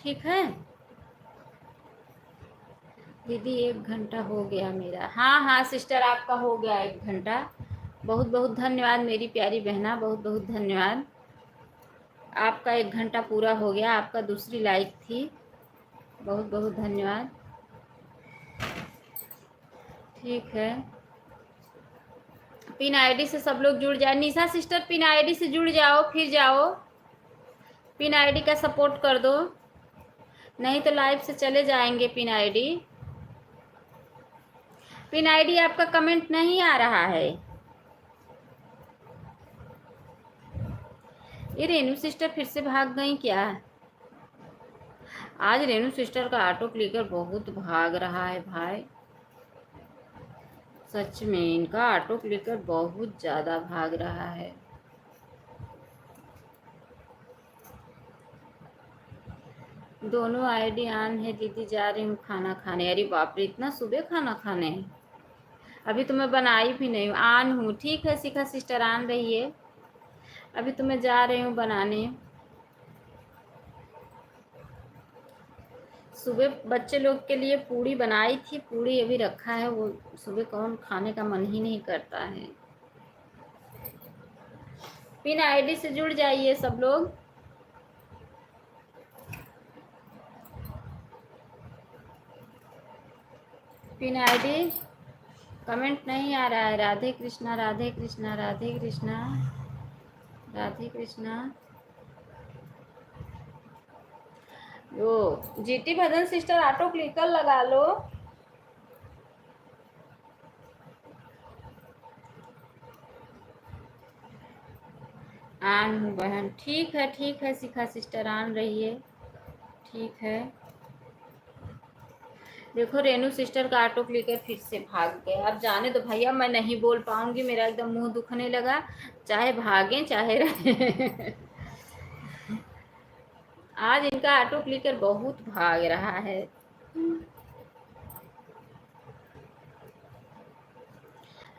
ठीक है दीदी। 1 घंटा हो गया मेरा। हाँ हाँ सिस्टर, आपका हो गया 1 घंटा, बहुत बहुत धन्यवाद मेरी प्यारी बहना, बहुत बहुत धन्यवाद। आपका 1 घंटा पूरा हो गया, आपका दूसरी लाइक थी। बहुत बहुत धन्यवाद। ठीक है, पिन आईडी से सब लोग जुड़ जाए। निशा सिस्टर पिन आईडी से जुड़ जाओ, फिर जाओ पिन आईडी का सपोर्ट कर दो, नहीं तो लाइव से चले जाएंगे। पिन आईडी आपका कमेंट नहीं आ रहा है। ये रेनू सिस्टर फिर से भाग गई क्या? आज रेनू सिस्टर का ऑटो क्लिकर बहुत भाग रहा है भाई, सच में इनका ऑटो क्लिकर बहुत ज़्यादा भाग रहा है। दोनों आईडी ऑन है दीदी, जा रही हूँ खाना खाने। अरे बाप रे, इतना सुबह खाना खाने? अभी तो मैं बनाई भी नहीं हूँ, ऑन हूँ। ठीक है शिखा सिस्टर, ऑन रहिए। अभी तो मैं जा रही हूँ बनाने। सुबह बच्चे लोग के लिए पूड़ी बनाई थी, पूड़ी अभी रखा है, वो सुबह कौन खाने का मन ही नहीं करता है। पिन आईडी से जुड़ जाइए सब लोग। पिन आईडी कमेंट नहीं आ रहा है। राधे कृष्णा राधे कृष्णा राधे कृष्णा राधे कृष्णा। वो GT Bhajan sister auto clicker लगा लो। ऑन हूँ बहन। ठीक है शिखा सिस्टर, ऑन रहिए। ठीक है, देखो रेनू सिस्टर का ऑटो क्लिकर फिर से भाग गया। अब जाने दो भैया, मैं नहीं बोल पाऊंगी, मेरा एकदम मुंह दुखने लगा। चाहे भागें चाहे रहे। आज इनका ऑटो क्लिकर बहुत भाग रहा है।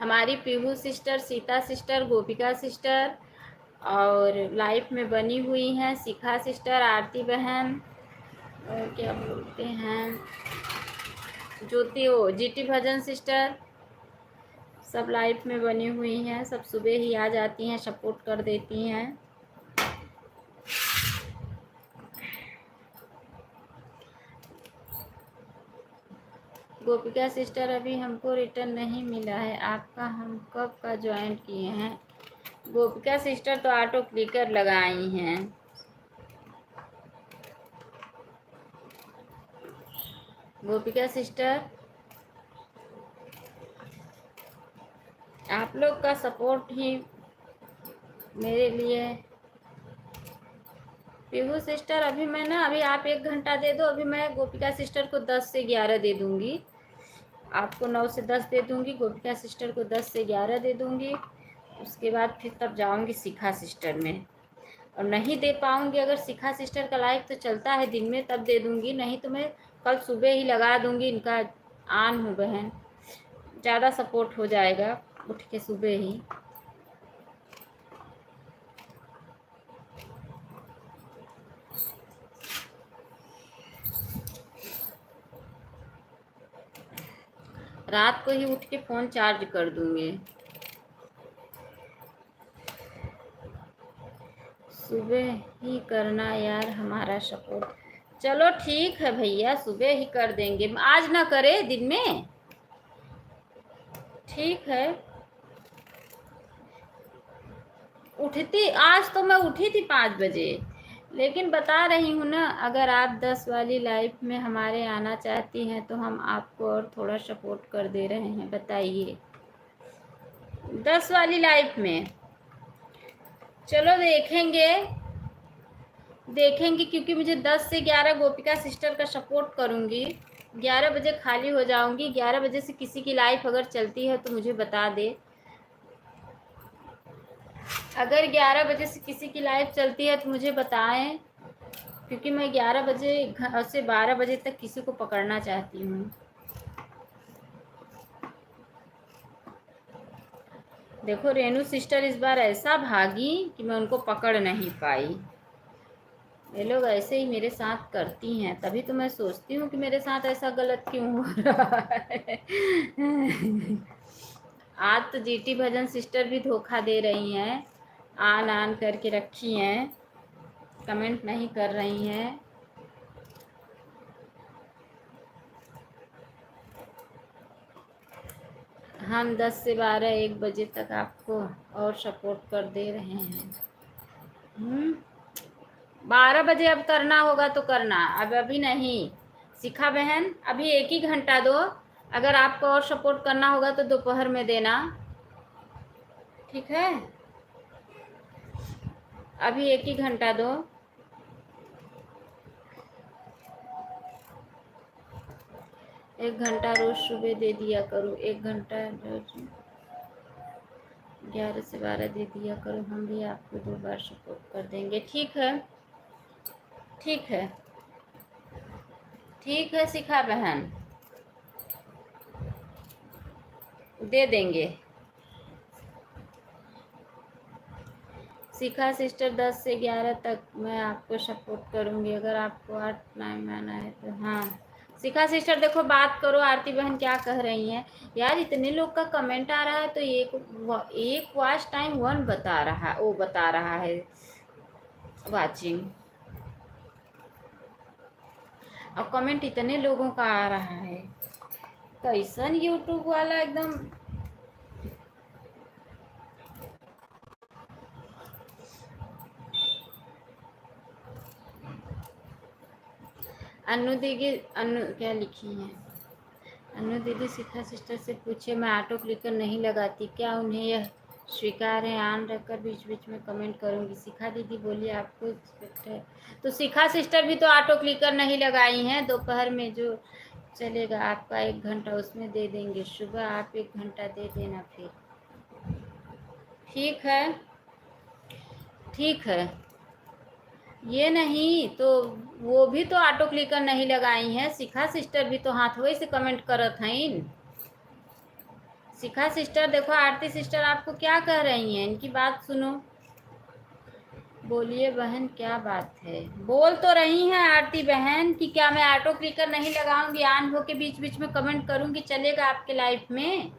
हमारी पीहू सिस्टर, सीता सिस्टर, गोपिका सिस्टर और लाइफ में बनी हुई हैं। शिखा सिस्टर, आरती बहन और क्या बोलते हैं, ज्योति, ओ जीटी भजन सिस्टर, सब लाइफ में बनी हुई हैं। सब सुबह ही आ जाती हैं, सपोर्ट कर देती हैं। गोपिका सिस्टर, अभी हमको रिटर्न नहीं मिला है आपका, हम कब का ज्वाइन किए हैं। गोपिका सिस्टर तो ऑटो क्लिकर लगाई हैं। गोपिका सिस्टर, आप लोग का सपोर्ट ही मेरे लिए। पीहू सिस्टर, अभी मैं ना, अभी आप 1 घंटा दे दो, अभी मैं गोपिका सिस्टर को 10 से 11 दे दूँगी। आपको 9 से 10 दे दूँगी, गोपिका सिस्टर को 10 से 11 दे दूँगी। उसके बाद फिर तब जाऊँगी शिखा सिस्टर में। और नहीं दे पाऊँगी, अगर शिखा सिस्टर का लाइव तो चलता है दिन में, तब दे दूँगी, नहीं तो मैं कल सुबह ही लगा दूँगी। इनका ऑन हूँ बहन, ज़्यादा सपोर्ट हो जाएगा उठ के सुबह ही। रात को ही उठ के फ़ोन चार्ज कर दूँगी। सुबह ही करना यार हमारा सपोर्ट। चलो ठीक है भैया, सुबह ही कर देंगे। आज ना करे दिन में, ठीक है। उठती आज तो मैं उठी थी 5 बजे, लेकिन बता रही हूँ ना, अगर आप 10 वाली लाइफ में हमारे आना चाहती हैं तो हम आपको और थोड़ा सपोर्ट कर दे रहे हैं। बताइए 10 वाली लाइफ में, चलो देखेंगे क्योंकि मुझे 10 से 11 गोपिका सिस्टर का सपोर्ट करूँगी। 11 बजे खाली हो जाऊँगी। 11 बजे से किसी की लाइफ अगर चलती है तो मुझे बता दे। अगर 11 बजे से किसी की लाइफ चलती है तो मुझे बताएं, क्योंकि मैं 11 बजे से 12 बजे तक किसी को पकड़ना चाहती हूँ। देखो रेनू सिस्टर इस बार ऐसा भागी कि मैं उनको पकड़ नहीं पाई। ये लोग ऐसे ही मेरे साथ करती हैं, तभी तो मैं सोचती हूँ कि मेरे साथ ऐसा गलत क्यों हो रहा है। आज तो जीटी भजन सिस्टर भी धोखा दे रही हैं, आन करके रखी हैं, कमेंट नहीं कर रही हैं। हम 10 से 12 1 बजे तक आपको और सपोर्ट कर दे रहे हैं। 12 बजे अब करना होगा तो करना, अब अभी नहीं। शिखा बहन अभी 1 ही घंटा दो, अगर आपको और सपोर्ट करना होगा तो दोपहर में देना, ठीक है? अभी 1 ही घंटा दो। एक घंटा रोज सुबह दे दिया करो, 1 घंटा रोज 11 से 12 दे दिया करो, हम भी आपको 2 बार सपोर्ट कर देंगे। ठीक है, ठीक है, ठीक है शिखा बहन, दे देंगे। शिखा सिस्टर 10 से 11 तक मैं आपको सपोर्ट करूँगी, अगर आपको 8 टाइम आना है तो। हाँ शिखा सिस्टर देखो, बात करो। आरती बहन क्या कह रही हैं? यार इतने लोग का कमेंट आ रहा है तो एक वॉच टाइम 1 बता रहा, वो बता रहा है वाचिंग, और कमेंट इतने लोगों का आ रहा है। कैसन यूट्यूब वाला एकदम। अनु दीदी, अनु क्या लिखी है? अनु दीदी शिखा सिस्टर से पूछे, मैं ऑटो क्लिकर नहीं लगाती, क्या उन्हें यह स्वीकार है? ऑन रखकर बीच बीच में कमेंट करूंगी। शिखा दीदी बोलिए आपको है तो शिखा सिस्टर भी तो ऑटो क्लिकर नहीं लगाई हैं। दोपहर में जो चलेगा आपका 1 घंटा, उसमें दे देंगे। सुबह आप 1 घंटा दे देना फिर, ठीक है? ठीक है, ये नहीं तो वो भी तो ऑटो क्लिकर नहीं लगाई हैं। शिखा सिस्टर भी तो हाथों से कमेंट करत हैं। शिखा सिस्टर देखो, आरती सिस्टर आपको क्या कह रही हैं, इनकी बात सुनो। बोलिए बहन, क्या बात है? बोल तो रही हैं आरती बहन कि क्या मैं ऑटो क्लिकर नहीं लगाऊंगी, ऑन होके बीच बीच में कमेंट करूंगी, चलेगा आपके लाइफ में?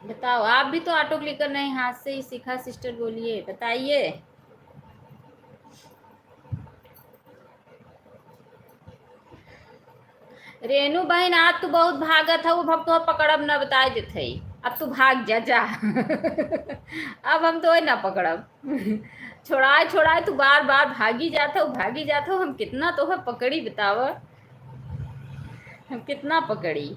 बताओ, आप भी तो ऑटो क्लिकर नहीं हाथ से ही। शिखा सिस्टर बोलिए, बताइए। रेनू बहन आज तू बहुत भागत है, वो भग तो पकड़ब न बताए देते। अब तू भाग जा जा अब हम तो ना पकड़ब छोड़ाए छोड़ाए तू बार बार भागी जाता हो, भागी जाता हो। हम कितना तो है पकड़ी, बताव हम कितना पकड़ी।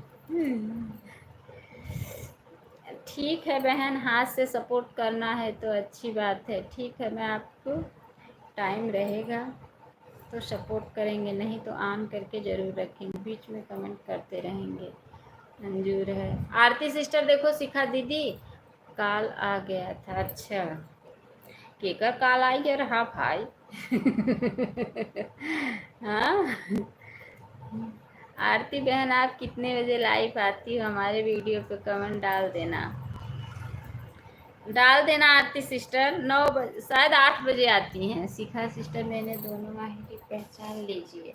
ठीक है बहन, हाथ से सपोर्ट करना है तो अच्छी बात है। ठीक है, मैं आपको टाइम रहेगा तो सपोर्ट करेंगे, नहीं तो ऑन करके ज़रूर रखेंगे, बीच में कमेंट करते रहेंगे। मंजूर है। आरती सिस्टर देखो, शिखा दीदी काल आ गया था। अच्छा, केकर काल आई है रहा भाई हाँ आरती बहन, आप कितने बजे लाइव आती हो? हमारे वीडियो पे कमेंट डाल देना, डाल देना। आरती सिस्टर 9 बजे, शायद 8 बजे आती हैं। शिखा सिस्टर मैंने दोनों माहिती पहचान लीजिए।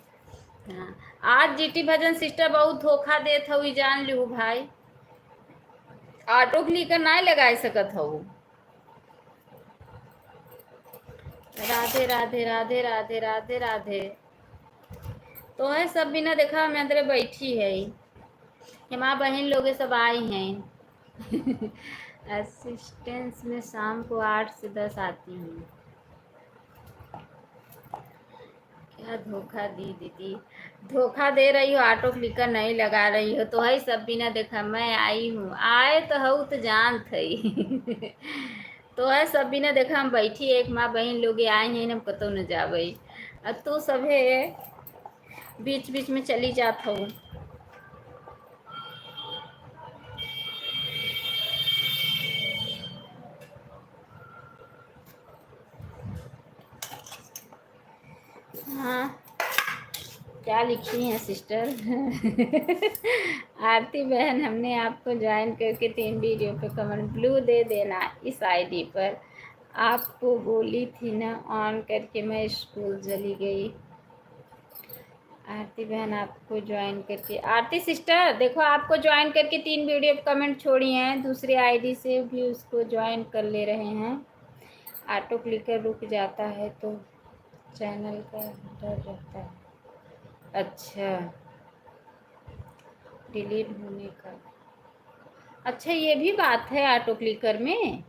हाँ, आज जीटी भजन सिस्टर बहुत धोखा देत हुई, जान लू भाई। ऑटो क्लिकर ना लगा सकत हो। राधे राधे राधे राधे राधे राधे। तो है सब बिना देखा मैं अंदर बैठी है, माँ बहन लोग सब आई हैं असिस्टेंस में शाम को 8 से 10 आती हूँ। क्या धोखा दी दीदी, धोखा दे रही हो, ऑटो क्लिकर नहीं लगा रही हो। तो है सब बिना देखा मैं आई हूँ, आए तो हूँ तो जान थी तो है सब बिना देखा हम बैठी, एक माँ बहन लोग आए हैं, हम कतो न जावे। अब तो सभे बीच बीच में चली जात हूँ। हाँ, क्या लिखी हैं सिस्टर आरती बहन, हमने आपको ज्वाइन करके 3 वीडियो पे कमेंट ब्लू दे देना इस आईडी पर। आपको बोली थी ना ऑन करके, मैं स्कूल चली गई। आरती बहन आपको ज्वाइन करके, आरती सिस्टर देखो आपको ज्वाइन करके 3 वीडियो कमेंट छोड़ी हैं, दूसरी आईडी से भी उसको ज्वाइन कर ले रहे हैं। ऑटो क्लिकर रुक जाता है तो चैनल का डर रहता है। अच्छा, डिलीट होने का। अच्छा ये भी बात है ऑटो क्लिकर में।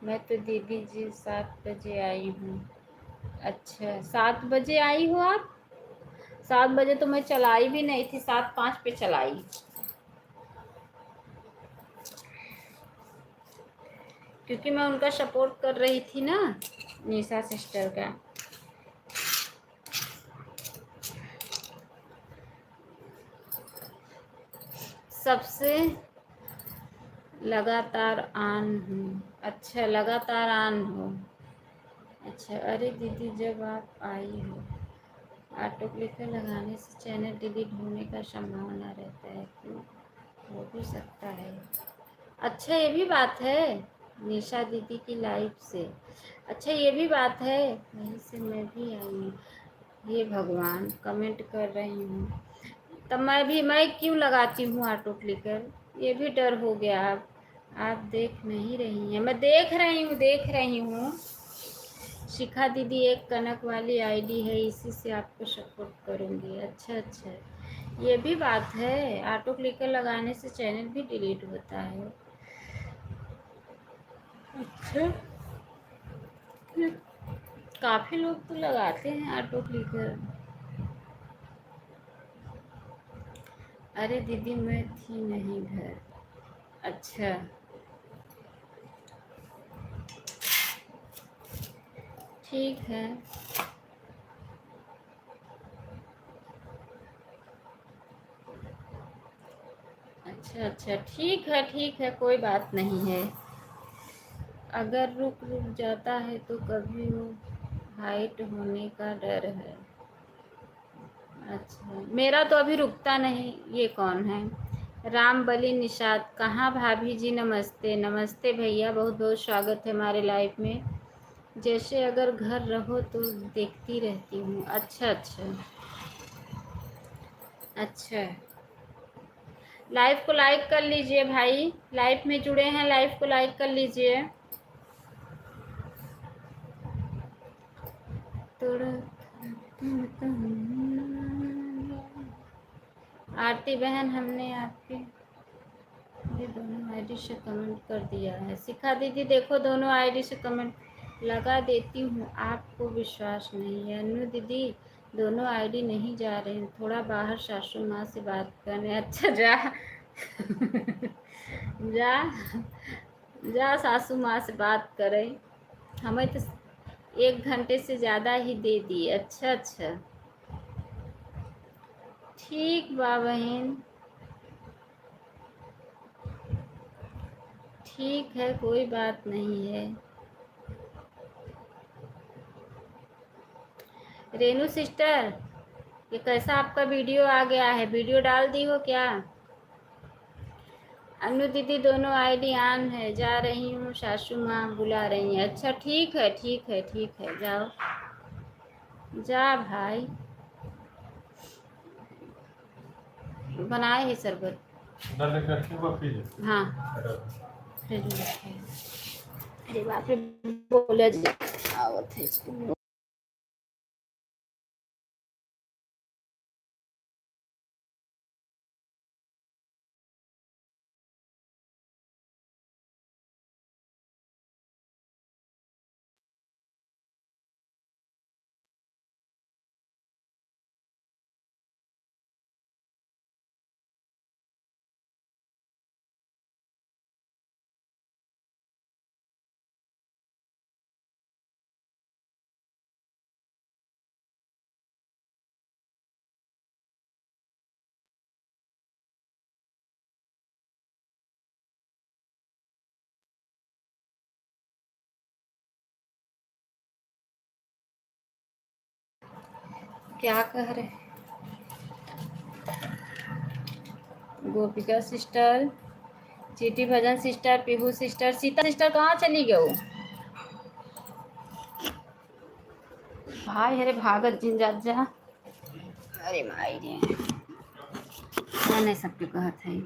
मैं तो दीदी जी 7 बजे आई हूँ। अच्छा 7 बजे आई हो आप? 7 बजे तो मैं चलाई भी नहीं थी, 7:05 पे चलाई। क्योंकि मैं उनका सपोर्ट कर रही थी ना, निशा सिस्टर का। सबसे लगातार ऑन हूँ। अच्छा लगातार ऑन हो। अच्छा अरे दीदी जब आप आई हो ऑटो क्लिकर लगाने से चैनल डिलीट होने का संभावना रहता है, क्यों? हो भी सकता है। अच्छा ये भी बात है निशा दीदी की लाइफ से। अच्छा ये भी बात है, वहीं से मैं भी आई हूँ। ये भगवान कमेंट कर रही हूँ, तब मैं क्यों लगाती हूँ ऑटो क्लिकर? ये भी डर हो गया। आप देख नहीं रही हैं? मैं देख रही हूँ। शिखा दीदी एक कनक वाली आईडी है, इसी से आपको सपोर्ट करूँगी। अच्छा ये भी बात है, ऑटो क्लिकर लगाने से चैनल भी डिलीट होता है। अच्छा काफ़ी लोग तो लगाते हैं ऑटो क्लिकर। अरे दीदी मैं थी नहीं घर। अच्छा ठीक है। अच्छा ठीक है कोई बात नहीं है। अगर रुक जाता है तो कभी वो हाइट होने का डर है। अच्छा मेरा तो अभी रुकता नहीं। ये कौन है? राम बली निषाद। कहाँ भाभी जी? नमस्ते नमस्ते भैया, बहुत बहुत स्वागत है हमारे लाइफ में। जैसे अगर घर रहो तो देखती रहती हूँ। अच्छा लाइव को लाइक कर लीजिए भाई, लाइव में जुड़े हैं, लाइव को लाइक कर लीजिए। आरती बहन हमने आपके ये दोनों आईडी से कमेंट कर दिया है। शिखा दीदी देखो दोनों आईडी से कमेंट लगा देती हूँ, आपको विश्वास नहीं है। अनु दीदी दोनों आईडी नहीं जा रहे हैं, थोड़ा बाहर सासू माँ से बात करने। अच्छा जा जा जा सासू माँ से बात करें। हमें तो 1 घंटे से ज़्यादा ही दे दिए। अच्छा ठीक बा बहन, ठीक है कोई बात नहीं है। रेनू सिस्टर ये कैसा आपका वीडियो आ गया है? वीडियो डाल दी हो क्या? अनु दीदी दोनों आईडी ऑन है, जा रही हूँ, सासू माँ बुला रही हैं। अच्छा ठीक है जाओ जा भाई। बनाए है शरबत? हाँ फ्रिज में रखे हैं। अरे बाप रे बोला जी आवत है इसको। क्या कह रहे? गोपिका सिस्टर, चीटी Bhajan sister, Pihu sister, Sita sister कहाँ चली गई? भाई अरे भागत जिन जा। अरे माई रे मैंने सबके कहत है।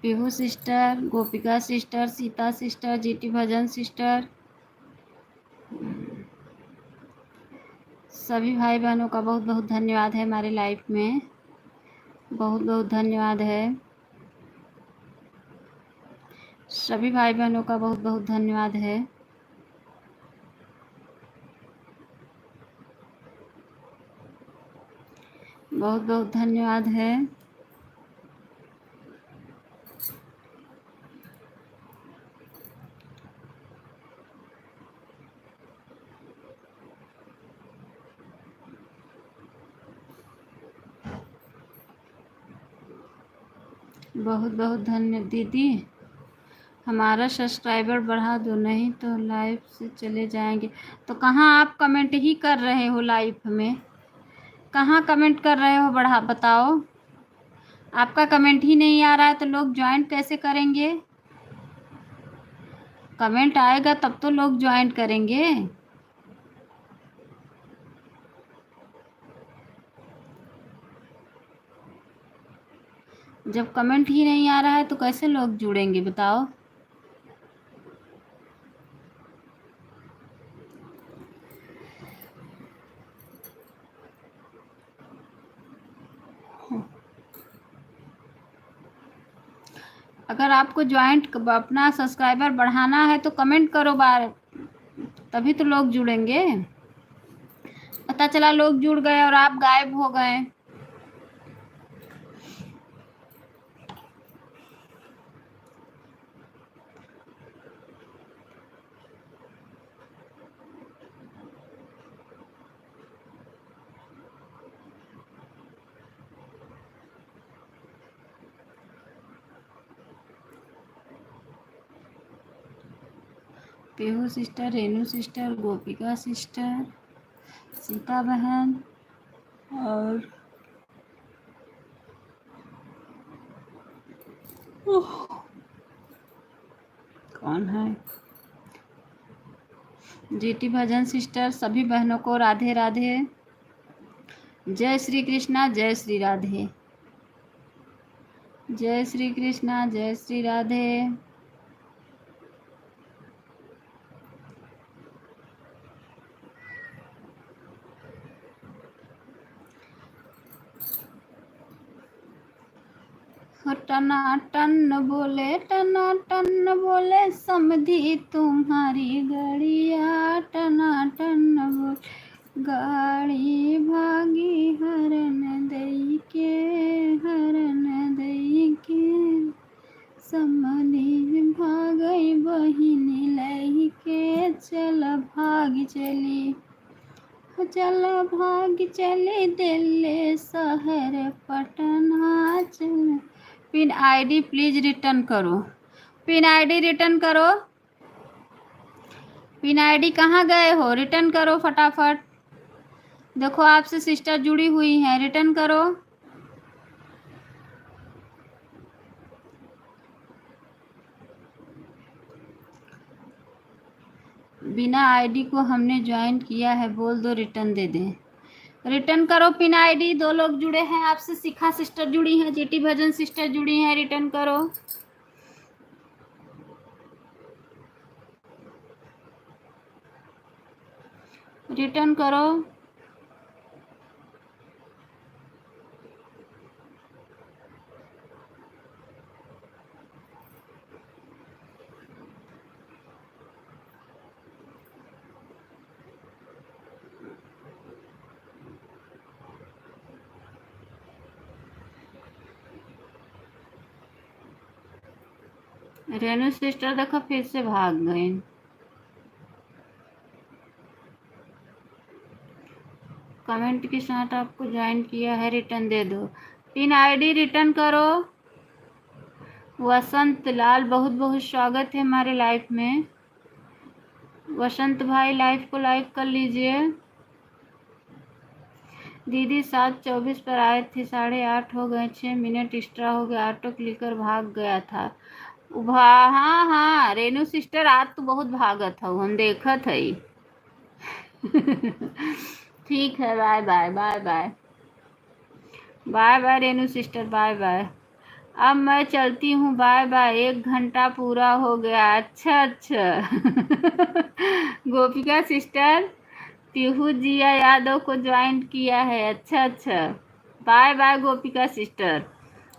पीहू सिस्टर, गोपिका sister, Sita sister, GT Bhajan sister, सभी भाई बहनों का बहुत बहुत धन्यवाद है हमारे लाइफ में, बहुत बहुत धन्यवाद है। सभी भाई बहनों का बहुत बहुत धन्यवाद है। बहुत बहुत धन्यवाद है। बहुत बहुत धन्य दीदी, हमारा सब्सक्राइबर बढ़ा दो, नहीं तो लाइव से चले जाएंगे। तो कहाँ आप कमेंट ही कर रहे हो लाइव में, कहाँ कमेंट कर रहे हो, बढ़ा बताओ। आपका कमेंट ही नहीं आ रहा है तो लोग ज्वाइन कैसे करेंगे? कमेंट आएगा तब तो लोग ज्वाइन करेंगे। जब कमेंट ही नहीं आ रहा है तो कैसे लोग जुड़ेंगे बताओ। अगर आपको ज्वाइंट अपना सब्सक्राइबर बढ़ाना है तो कमेंट करो बार, तभी तो लोग जुड़ेंगे। पता चला लोग जुड़ गए और आप गायब हो गए। पीहू सिस्टर, रेनू सिस्टर, गोपिका सिस्टर, सीता बहन और कौन है, जीटी भजन सिस्टर, सभी बहनों को राधे राधे। जय श्री कृष्णा, जय श्री राधे। जय श्री कृष्णा, जय श्री राधे। टनाटन बोले, टनाटन बोले समधी तुम्हारी गड़िया, टनाटन बोले गाड़ी भागी हरन दई के, हरन दई के, समधी भागई बहिनी लई के, चल भाग चली, चल भाग चली दिल्ली शहर पटना चल। पिन आईडी प्लीज रिटर्न करो, पिन आईडी रिटर्न करो। पिन आईडी कहाँ गए हो, रिटर्न करो फटाफट। देखो आपसे सिस्टर जुड़ी हुई हैं, रिटर्न करो। बिना आईडी को हमने ज्वाइन किया है, बोल दो रिटर्न दे दें। रिटर्न करो पिन आईडी। दो लोग जुड़े हैं आपसे, शिखा सिस्टर जुड़ी हैं, जीटी भजन सिस्टर जुड़ी हैं, रिटर्न करो। रिटर्न करो। रेनू सिस्टर देखो फिर से भाग गए। कमेंट के साथ आपको ज्वाइन किया है, रिटर्न दे दो। पिन आईडी रिटर्न करो। वसंत लाल बहुत बहुत स्वागत है हमारे लाइफ में। वसंत भाई लाइफ को लाइक कर लीजिए। दीदी 7:24 पर आए थे, 8:30 हो गए, 6 मिनट एक्स्ट्रा हो गया, ऑटो क्लिकर भाग गया था। हाँ हाँ रेनू सिस्टर आज तो बहुत भागत हो, हम देखत है। ठीक है, bye bye bye bye bye bye Renu sister, bye bye. अब मैं चलती हूँ, बाय बाय। 1 घंटा पूरा हो गया। अच्छा अच्छा। गोपिका सिस्टर, पीहू जिया यादव को ज्वाइन किया है। अच्छा अच्छा, बाय बाय गोपिका सिस्टर।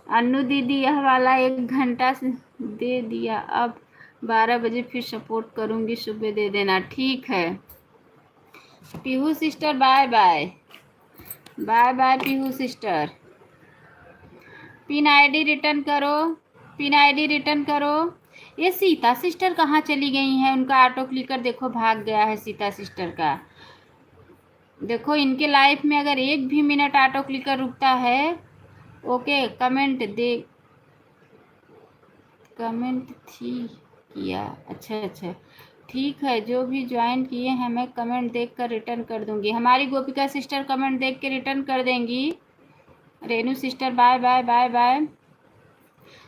अन्नू दीदी, यह वाला 1 घंटा से दे दिया, अब 12 बजे फिर सपोर्ट करूँगी, सुबह दे देना। ठीक है Pihu sister, bye bye bye bye Pihu sister. PIN ID return करो, पिन आईडी रिटर्न करो। ये सीता सिस्टर कहाँ चली गई हैं? उनका ऑटो क्लिकर देखो भाग गया है सीता सिस्टर का। देखो इनके लाइफ में अगर 1 भी मिनट ऑटो क्लिकर रुकता है, ओके कमेंट दे, कमेंट थी किया। अच्छा अच्छा ठीक है, जो भी ज्वाइन किए हैं मैं कमेंट देख कर रिटर्न कर दूंगी। हमारी गोपिका सिस्टर कमेंट देख के रिटर्न कर देंगी। Renu sister, bye bye bye bye.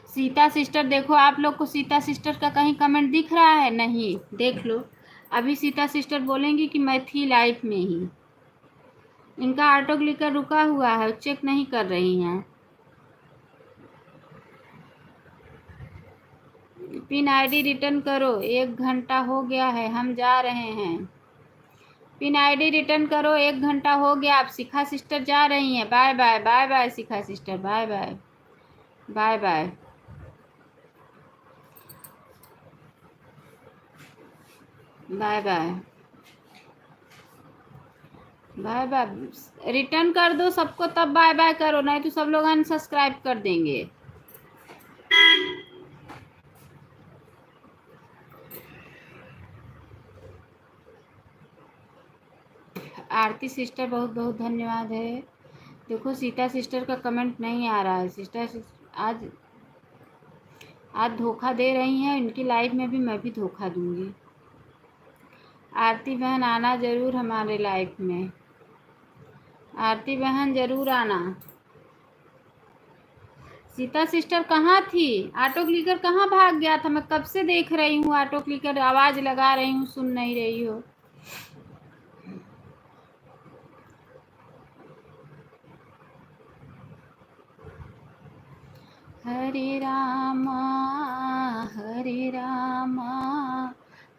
Sita sister, देखो आप लोग को सीता सिस्टर का कहीं कमेंट दिख रहा है? नहीं, देख लो। अभी सीता सिस्टर बोलेंगी कि मैं थी लाइफ में ही। इनका ऑटो क्लिकर रुका हुआ है, चेक नहीं कर रही हैं। पिन आईडी रिटर्न करो, 1 घंटा हो गया है, हम जा रहे हैं। पिन आईडी रिटर्न करो, 1 घंटा हो गया। आप शिखा सिस्टर जा रही हैं, bye bye bye bye Shikha sister, bye bye bye bye bye bye bye bye. Return कर दो सबको, तब बाय बाय करो, नहीं तो सब लोग अनसब्सक्राइब कर देंगे। आरती सिस्टर, बहुत बहुत धन्यवाद है। देखो सीता सिस्टर का कमेंट नहीं आ रहा है। सिस्टर आज आज धोखा दे रही हैं, इनकी लाइफ में भी मैं भी धोखा दूंगी। आरती बहन आना ज़रूर हमारे लाइफ में, आरती बहन ज़रूर आना। सीता सिस्टर कहाँ थी? ऑटो क्लिकर कहाँ भाग गया था? मैं कब से देख रही हूँ ऑटो क्लिकर, आवाज़ लगा रही हूँ, सुन नहीं रही हो। हरे रामा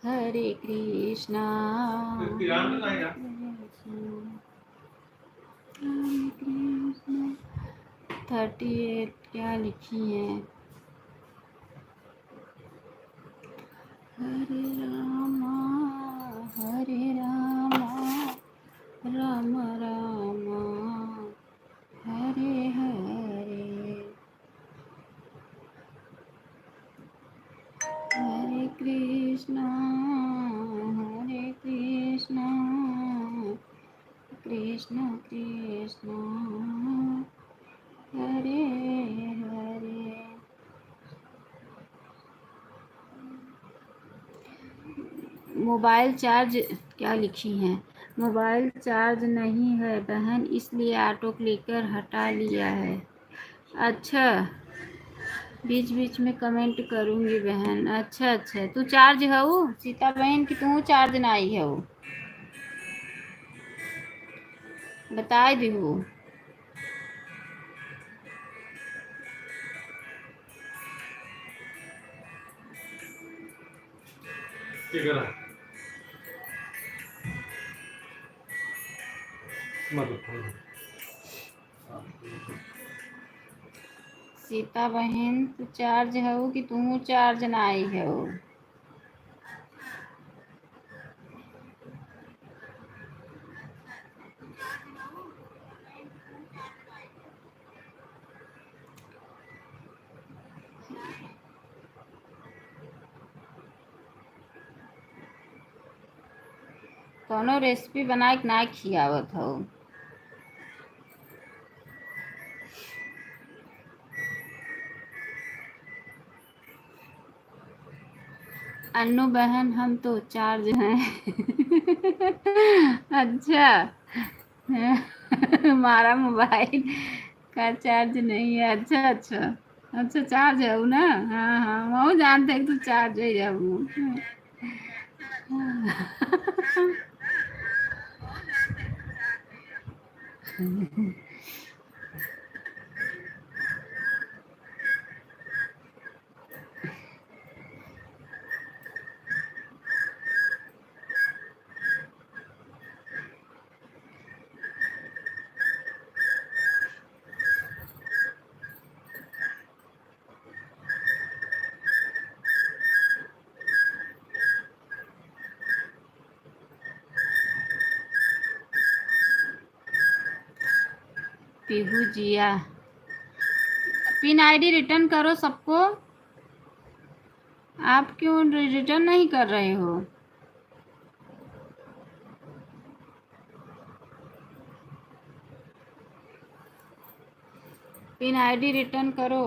हरे कृष्णा राम तो आएगा। हरे कृष्णा। 38 क्या लिखी है? हरे रामा राम राम हरे हरे, हरे कृष्णा कृष्ण कृष्ण हरे हरे। मोबाइल चार्ज क्या लिखी हैं? मोबाइल चार्ज नहीं है बहन, इसलिए ऑटो क्लिकर हटा लिया है। अच्छा, बीच बीच में कमेंट करूँगी बहन। अच्छा अच्छा, तू चार्ज है वो सीता बहन की, तू चार्ज ना आई है वो बताए दी हो। क्या करा? मतलब सीता बहन तू चार्ज है वो कि तू चार्ज ना आई है वो? कौनो रेसिपी बना के ना खियावत हो? अन्नू बहन हम तो चार्ज हैं। अच्छा, हमारा मोबाइल का चार्ज नहीं है। अच्छा अच्छा अच्छा, चार्ज है वो ना? हाँ हाँ, वो जानते हैं कि तू चार्ज है जब। पीहू जिया, पिन आईडी रिटर्न करो सबको। आप क्यों रिटर्न नहीं कर रहे हो? पिन आईडी रिटर्न करो।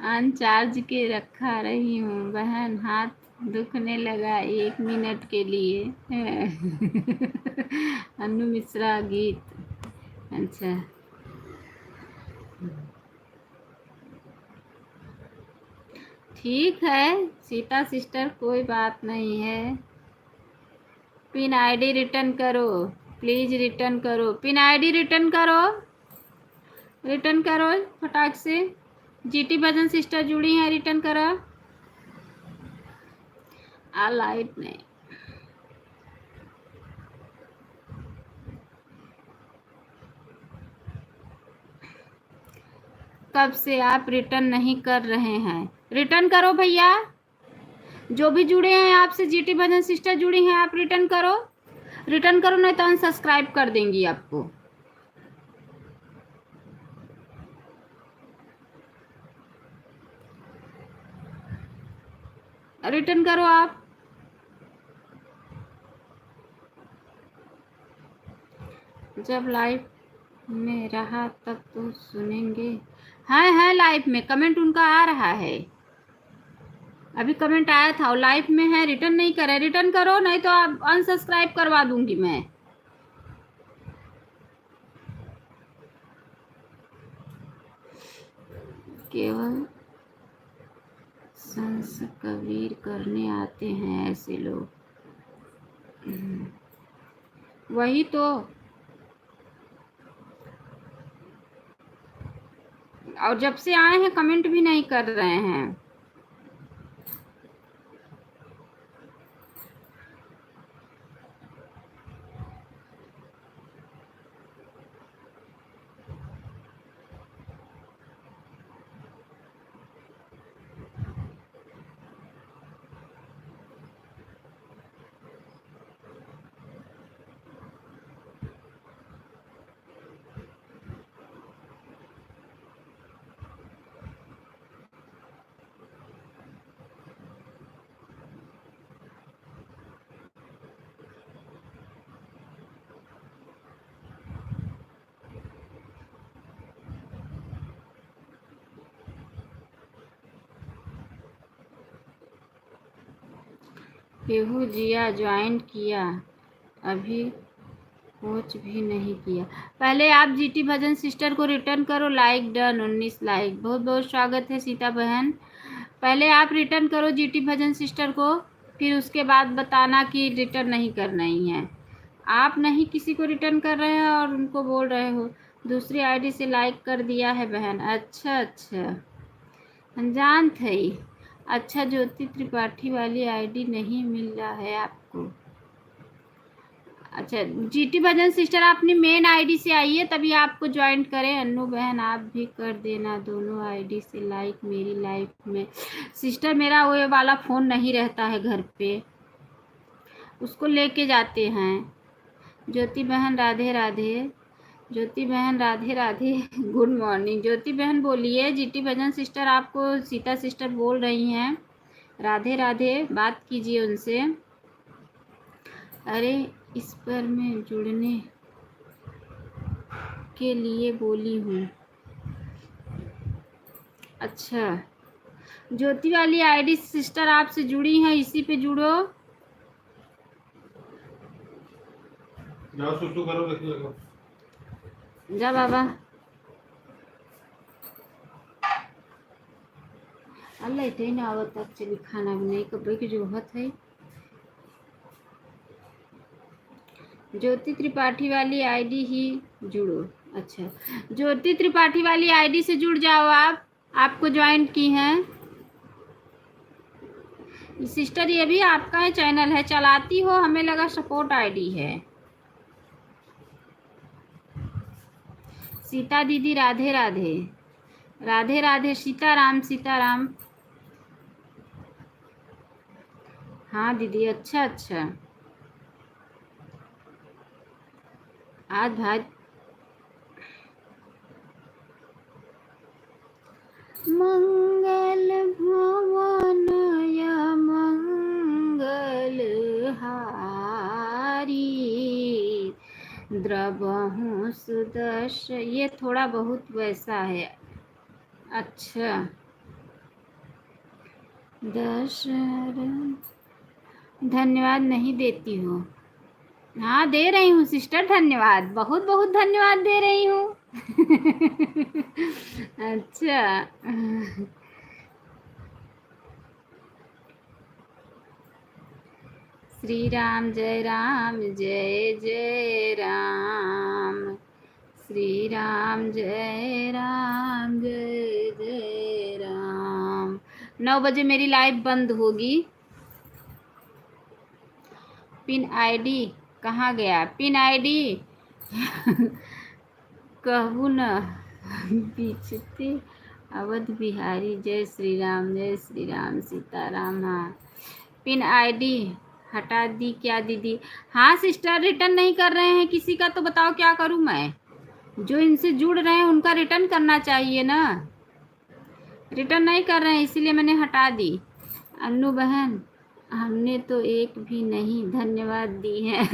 अनचार्ज के रखा रही हूँ बहन, हाथ दुखने लगा 1 मिनट के लिए। अनु मिश्रा गीत। अच्छा, ठीक है सीता सिस्टर, कोई बात नहीं है। पिन आईडी रिटर्न करो, प्लीज रिटर्न करो, पिन आईडी रिटर्न करो, रिटर्न करो फटाक से। जीटी भजन सिस्टर जुड़ी हैं, रिटर्न करो। आ लाइट नहीं, कब से आप रिटर्न नहीं कर रहे हैं? रिटर्न करो भैया, जो भी जुड़े हैं आपसे, जीटी भजन सिस्टर जुड़ी हैं, आप रिटर्न करो, रिटर्न करो, नहीं तो अनसब्सक्राइब कर देंगी आपको। रिटर्न करो आप। जब लाइव में रहा तब तो सुनेंगे। है लाइव में, कमेंट उनका आ रहा है, अभी कमेंट आया था, और लाइव में है, रिटर्न नहीं करे। रिटर्न करो, नहीं तो आप अनसब्सक्राइब करवा दूंगी मैं। केवल संस कबीर करने आते हैं ऐसे लोग, वही तो। और जब से आए हैं कमेंट भी नहीं कर रहे हैं। पीहू जिया ज्वाइन किया, अभी कोच भी नहीं किया। पहले आप जीटी भजन सिस्टर को रिटर्न करो। लाइक डन, 19 लाइक, बहुत बहुत स्वागत है सीता बहन। पहले आप रिटर्न करो जीटी भजन सिस्टर को, फिर उसके बाद बताना कि रिटर्न नहीं करना ही है। आप नहीं किसी को रिटर्न कर रहे हैं और उनको बोल रहे हो। दूसरी आईडी से लाइक कर दिया है बहन। अच्छा, अनजान थी। अच्छा, ज्योति त्रिपाठी वाली आईडी नहीं मिल रहा है आपको। अच्छा, जीटी भजन सिस्टर अपनी मेन आईडी से आइए, तभी आपको ज्वाइन करें। अन्नू बहन आप भी कर देना दोनों आईडी से लाइक मेरी लाइफ में। सिस्टर मेरा वो वाला फ़ोन नहीं रहता है घर पे, उसको लेके जाते हैं। ज्योति बहन राधे राधे, ज्योति बहन राधे राधे, गुड मॉर्निंग। ज्योति बहन बोलिए, जीटी भजन सिस्टर आपको सीता सिस्टर बोल रही हैं, राधे राधे, बात कीजिए उनसे। अरे इस पर मैं जुड़ने आपके लिए बोली हूँ। अच्छा, ज्योति वाली आईडी सिस्टर आपसे जुड़ी हैं, इसी पे जुड़ो। जाओ सुसु करो, देख लो। जा बाबा। अल्लाह इतने ना आवत तक चली खाना बनाई कपड़े की जरूरत है। ज्योति त्रिपाठी वाली आईडी ही जुड़ो। अच्छा, ज्योति त्रिपाठी वाली आईडी से जुड़ जाओ आप, आपको ज्वाइन की हैं सिस्टर। ये भी आपका ही चैनल है, चलाती हो, हमें लगा सपोर्ट आईडी है। सीता दीदी राधे राधे। राधे राधे, सीताराम सीताराम। हाँ दीदी, अच्छा अच्छा। आज भाई मंगल भवनय मंगल हारी द्रवहु सुदर्श। ये थोड़ा बहुत वैसा है। अच्छा, धन्यवाद नहीं देती हो? हाँ दे रही हूँ सिस्टर, धन्यवाद, बहुत बहुत धन्यवाद दे रही हूँ। अच्छा, श्री राम जय राम जय जय राम, श्री राम जय जय राम। 9 बजे मेरी लाइव बंद होगी। पिन आईडी कहाँ गया? पिन आईडी कहूँ न पीछते अवध बिहारी। जय श्री राम सीताराम। हाँ, पिन आईडी हटा दी क्या दीदी? हाँ सिस्टर, रिटर्न नहीं कर रहे हैं किसी का, तो बताओ क्या करूँ मैं? जो इनसे जुड़ रहे हैं उनका रिटर्न करना चाहिए ना, रिटर्न नहीं कर रहे हैं इसीलिए मैंने हटा दी। अन्नू बहन, हमने तो एक भी नहीं धन्यवाद दी है।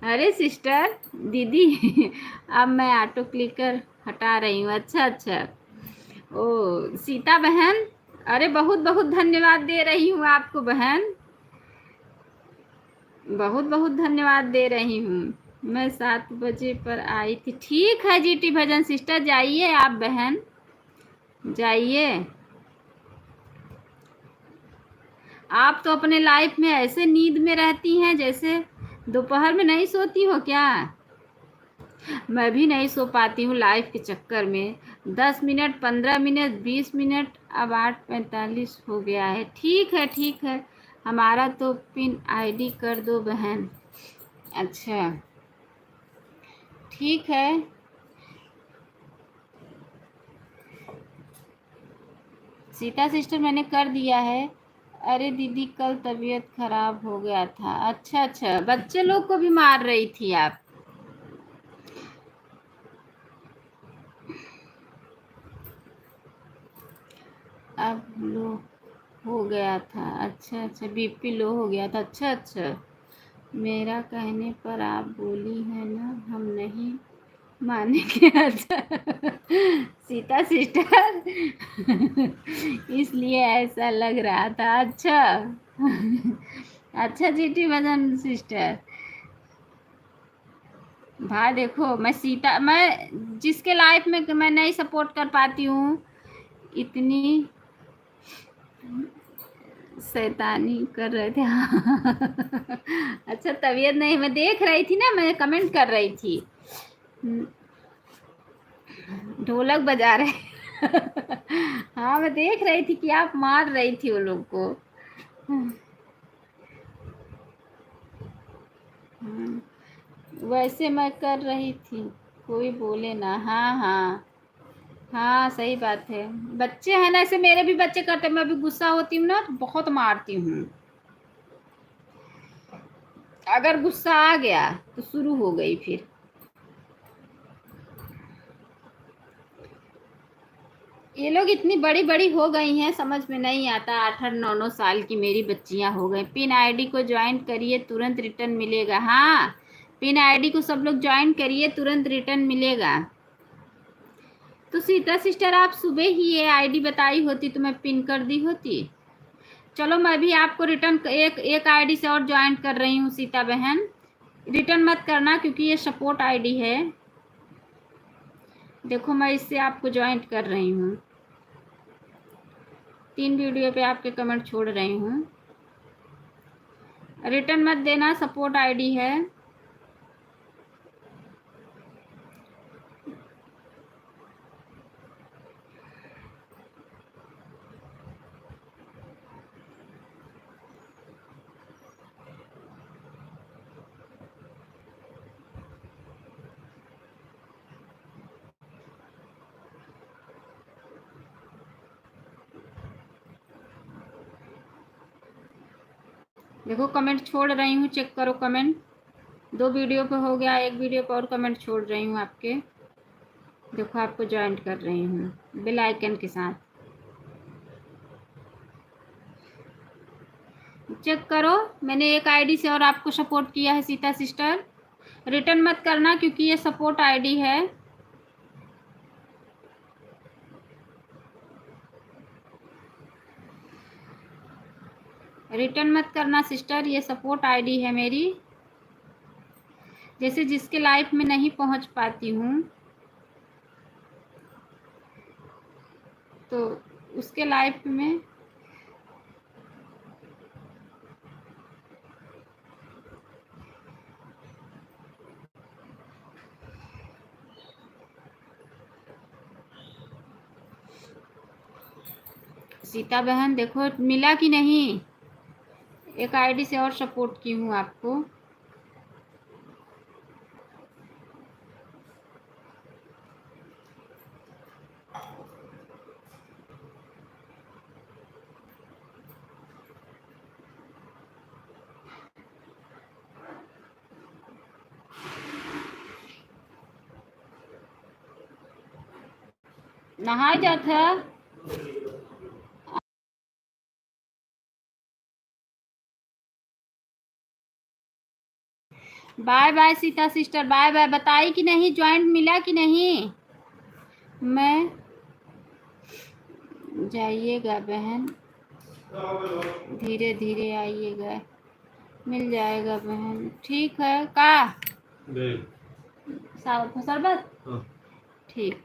अरे सिस्टर दीदी, अब मैं ऑटो क्लिकर हटा रही हूँ। अच्छा अच्छा। ओ सीता बहन, अरे बहुत बहुत धन्यवाद दे रही हूँ आपको बहन, बहुत बहुत धन्यवाद दे रही हूँ। मैं 7 बजे पर आई थी। ठीक है जीटी भजन सिस्टर, जाइए आप बहन, जाइए। आप तो अपने लाइफ में ऐसे नींद में रहती हैं जैसे दोपहर में नहीं सोती हो क्या? मैं भी नहीं सो पाती हूँ लाइफ के चक्कर में। 10 मिनट, 15 मिनट, 20 मिनट, अब 8:45 हो गया है। ठीक है ठीक है, हमारा तो पिन आईडी कर दो बहन। अच्छा ठीक है, सीता सिस्टर मैंने कर दिया है। अरे दीदी कल तबीयत खराब हो गया था। अच्छा अच्छा, बच्चे लोग को भी मार रही थी आप? अब लो हो गया था। अच्छा अच्छा, बीपी लो हो गया था। अच्छा अच्छा, मेरा कहने पर आप बोली है ना, हम नहीं मानेंगे। अच्छा सीता सिस्टर, इसलिए ऐसा लग रहा था। अच्छा अच्छा जीटी भजन सिस्टर, भाई देखो मैं जिसके लाइफ में मैं नहीं सपोर्ट कर पाती हूँ, इतनी शैतानी कर रहे थे। अच्छा तबीयत नहीं, मैं देख रही थी ना, मैं कमेंट कर रही थी, ढोलक बजा रहे। हाँ मैं देख रही थी कि आप मार रही थी वो लोग को। वैसे मैं कर रही थी, कोई बोले ना। हाँ हाँ हाँ, सही बात है। बच्चे हैं ना, ऐसे मेरे भी बच्चे करते, मैं भी गुस्सा होती हूँ ना तो बहुत मारती हूँ। अगर गुस्सा आ गया तो शुरू हो गई फिर। ये लोग इतनी बड़ी बड़ी हो गई हैं, समझ में नहीं आता। 8 9 9 साल की मेरी बच्चियां हो गई। पिन आईडी को ज्वाइन करिए, तुरंत रिटर्न मिलेगा। हाँ पिन आईडी को सब लोग ज्वाइन करिए, तुरंत रिटर्न मिलेगा। तो सीता सिस्टर आप सुबह ही ये आईडी बताई होती तो मैं पिन कर दी होती। चलो मैं भी आपको रिटर्न एक आईडी से और ज्वाइन कर रही हूँ सीता बहन, रिटर्न मत करना क्योंकि ये सपोर्ट आईडी है। देखो मैं इससे आपको ज्वाइन कर रही हूँ, 3 वीडियो पे आपके कमेंट छोड़ रही हूँ, रिटर्न मत देना, सपोर्ट आईडी है। देखो कमेंट छोड़ रही हूँ, चेक करो कमेंट, 2 वीडियो पे हो गया, 1 वीडियो पे और कमेंट छोड़ रही हूँ आपके। देखो आपको ज्वाइन कर रही हूँ बेल आइकन के साथ, चेक करो। मैंने एक आईडी से और आपको सपोर्ट किया है सीता सिस्टर, रिटर्न मत करना क्योंकि ये सपोर्ट आईडी है। रिटर्न मत करना सिस्टर, ये सपोर्ट आईडी है मेरी। जैसे जिसके लाइफ में नहीं पहुंच पाती हूँ तो उसके लाइफ में सीता बहन देखो मिला कि नहीं, एक आईडी से और सपोर्ट की हूँ आपको। नहाए जात है। Bye bye Sita sister, bye bye. बताई कि नहीं, ज्वाइंट मिला कि नहीं? मैं जाइएगा बहन, धीरे धीरे आइएगा, मिल जाएगा बहन, ठीक है का शरबत, ठीक।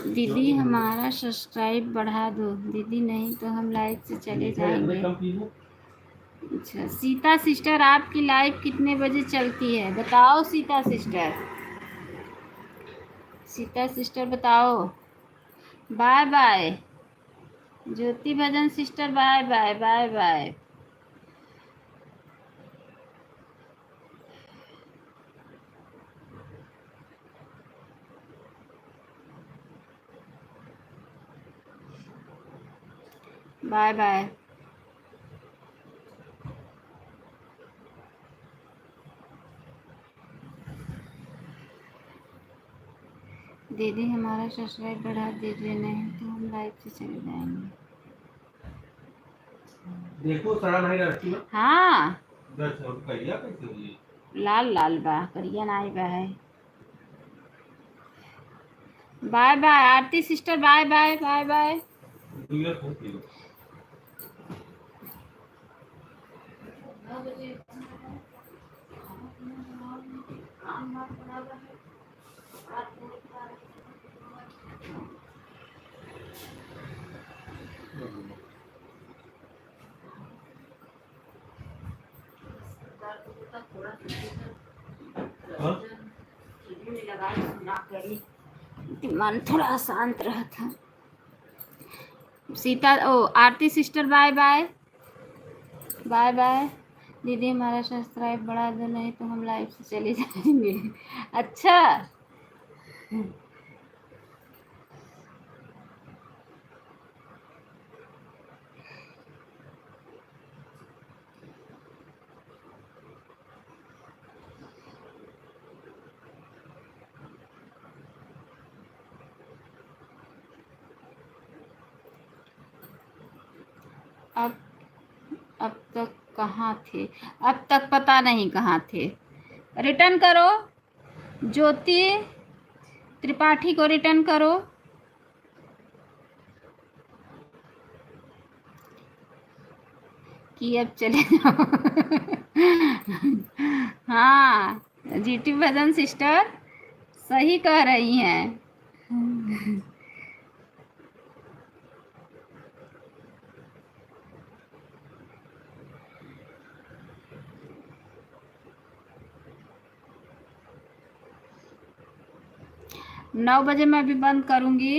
दीदी हमारा सब्सक्राइब बढ़ा दो दीदी, नहीं तो हम लाइव से चले जाएंगे। अच्छा सीता सिस्टर आपकी लाइव कितने बजे चलती है बताओ सीता सिस्टर, सीता सिस्टर बताओ। Bye bye Jyoti Bhajan sister, bye bye bye bye. Bye bye. दीदी हमारा सब्सक्राइब बढ़ा दीजिए, नहीं तो हम लाइव से चले जाएंगे। देखो सड़ा नहीं रहती ना। हाँ करिया कैसे हुई? लाल लाल बा, करिया नाई बा है। Bye bye Aarti sister, bye bye bye bye. हाँ? मन थोड़ा शांत रहा था। सीता ओ Aarti sister bye bye bye bye. दीदी हमारा सब्सक्राइब बढ़ा दो, नहीं तो हम लाइव से चले जाएंगे। अच्छा अब अब तक कहाँ थे? अब तक पता नहीं कहाँ थे। रिटर्न करो, ज्योति त्रिपाठी को रिटर्न करो। कि अब चले जाओ। हाँ, जीटी भजन सिस्टर सही कह रही हैं। 9 बजे मैं भी बंद करूंगी।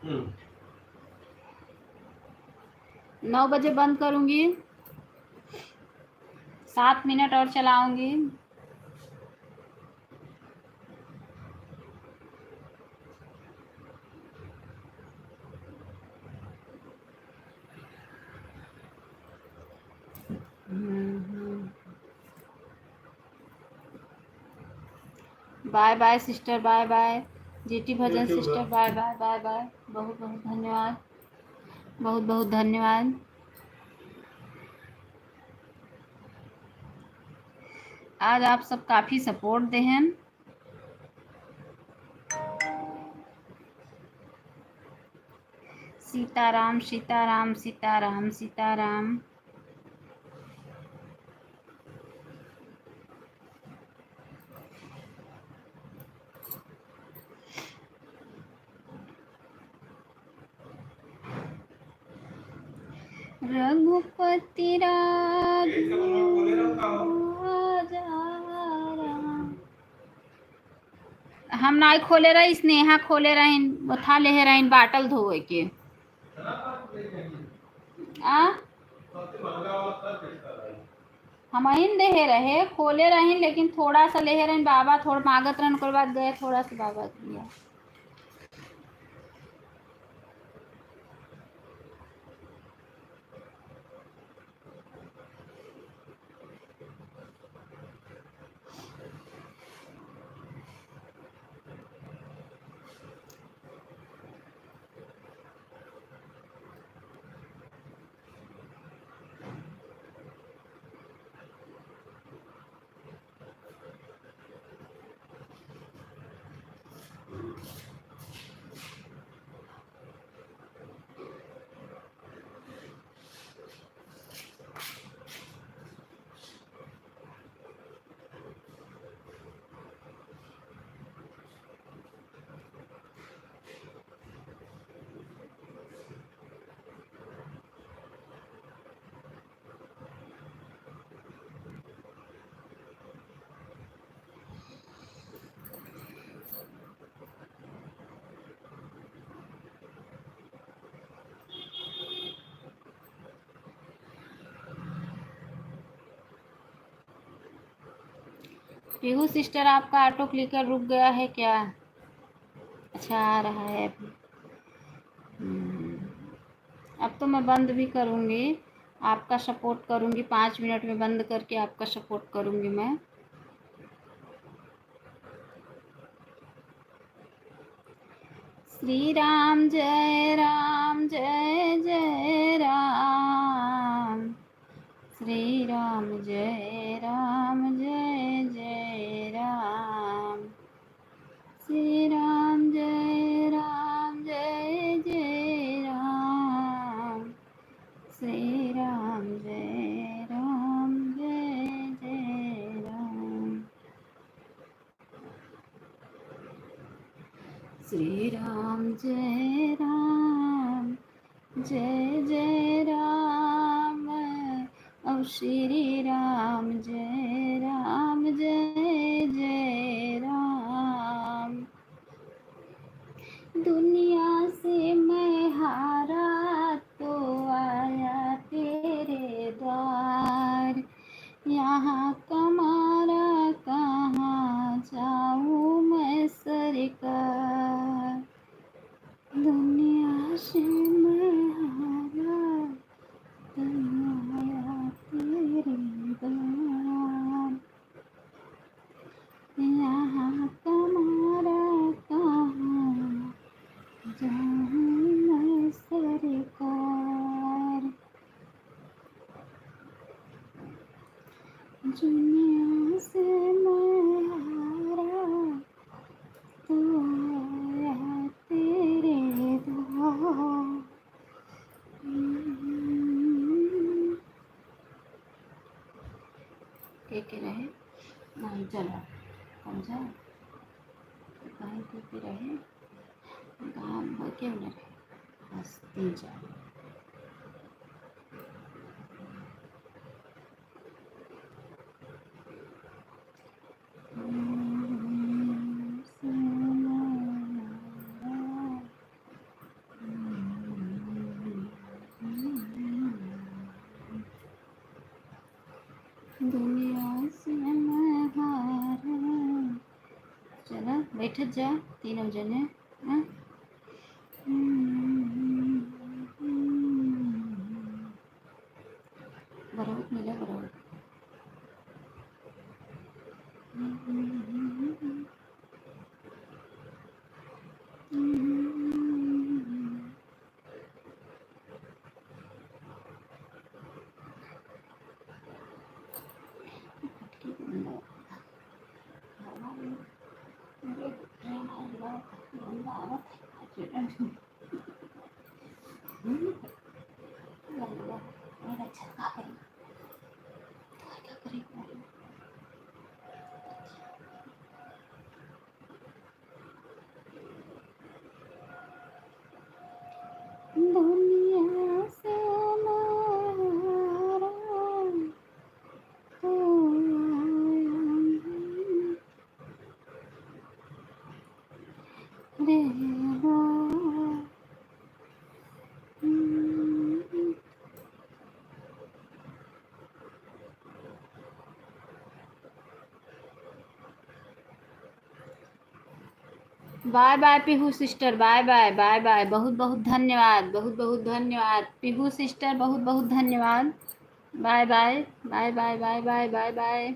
हम्म। 9 बजे बंद करूंगी, 7 मिनट और चलाऊंगी। Bye bye sister, bye bye. जीटी Bhajan sister bye bye bye bye. बहुत बहुत धन्यवाद, बहुत बहुत धन्यवाद। आज आप सब काफ़ी सपोर्ट दे हैं। सीताराम सीताराम सीताराम सीताराम। रघुपति हम ना खोले रही, स्नेहा खोले रही, वो था ले रही बाटल धोए के। आ हम अहिन देहे रहे, खोले रही, लेकिन थोड़ा सा ले रही बाबा, थोड़ा मांगत रहन, ओकर बाद गए थोड़ा सा बाबा दिया। पीहू सिस्टर, आपका ऑटो क्लिकर रुक गया है क्या? अच्छा आ रहा है अब। अब तो मैं बंद भी करूँगी, आपका सपोर्ट करूँगी। 5 मिनट में बंद करके आपका सपोर्ट करूँगी मैं। श्री राम जय राम जय जय राम। श्री राम जय राम जय जय राम। श्री राम जय राम जय जय राम। श्री राम जय राम जय जय श्री राम जय राम, जय जय राम। अब श्री राम जय राम, जय जय राम। दुनिया से मैं हारा तो आया तेरे द्वार, यहाँ कमारा कहाँ जाऊँ मैं सरकार। दुनिया से मैं हारा तो आया तेरे द्वार, यहाँ कमारा कहाँ जाऊँ मैं सरकार। दुनिया से मैं हारा तो आया तेरे द्वार। के रहे नहीं चला, समझा? कहीं के रहे कहाँ क्यों न रहे, बस 3-4। दुनिया से मैं हारा, चला बैठ जा तीनों जने। बराबर मिला बराबर। दुनिया से मारा तो रे bye bye Pihu sister, bye bye bye bye. बहुत बहुत धन्यवाद, बहुत बहुत धन्यवाद पीहू सिस्टर, बहुत बहुत धन्यवाद। Bye bye bye bye bye bye bye bye.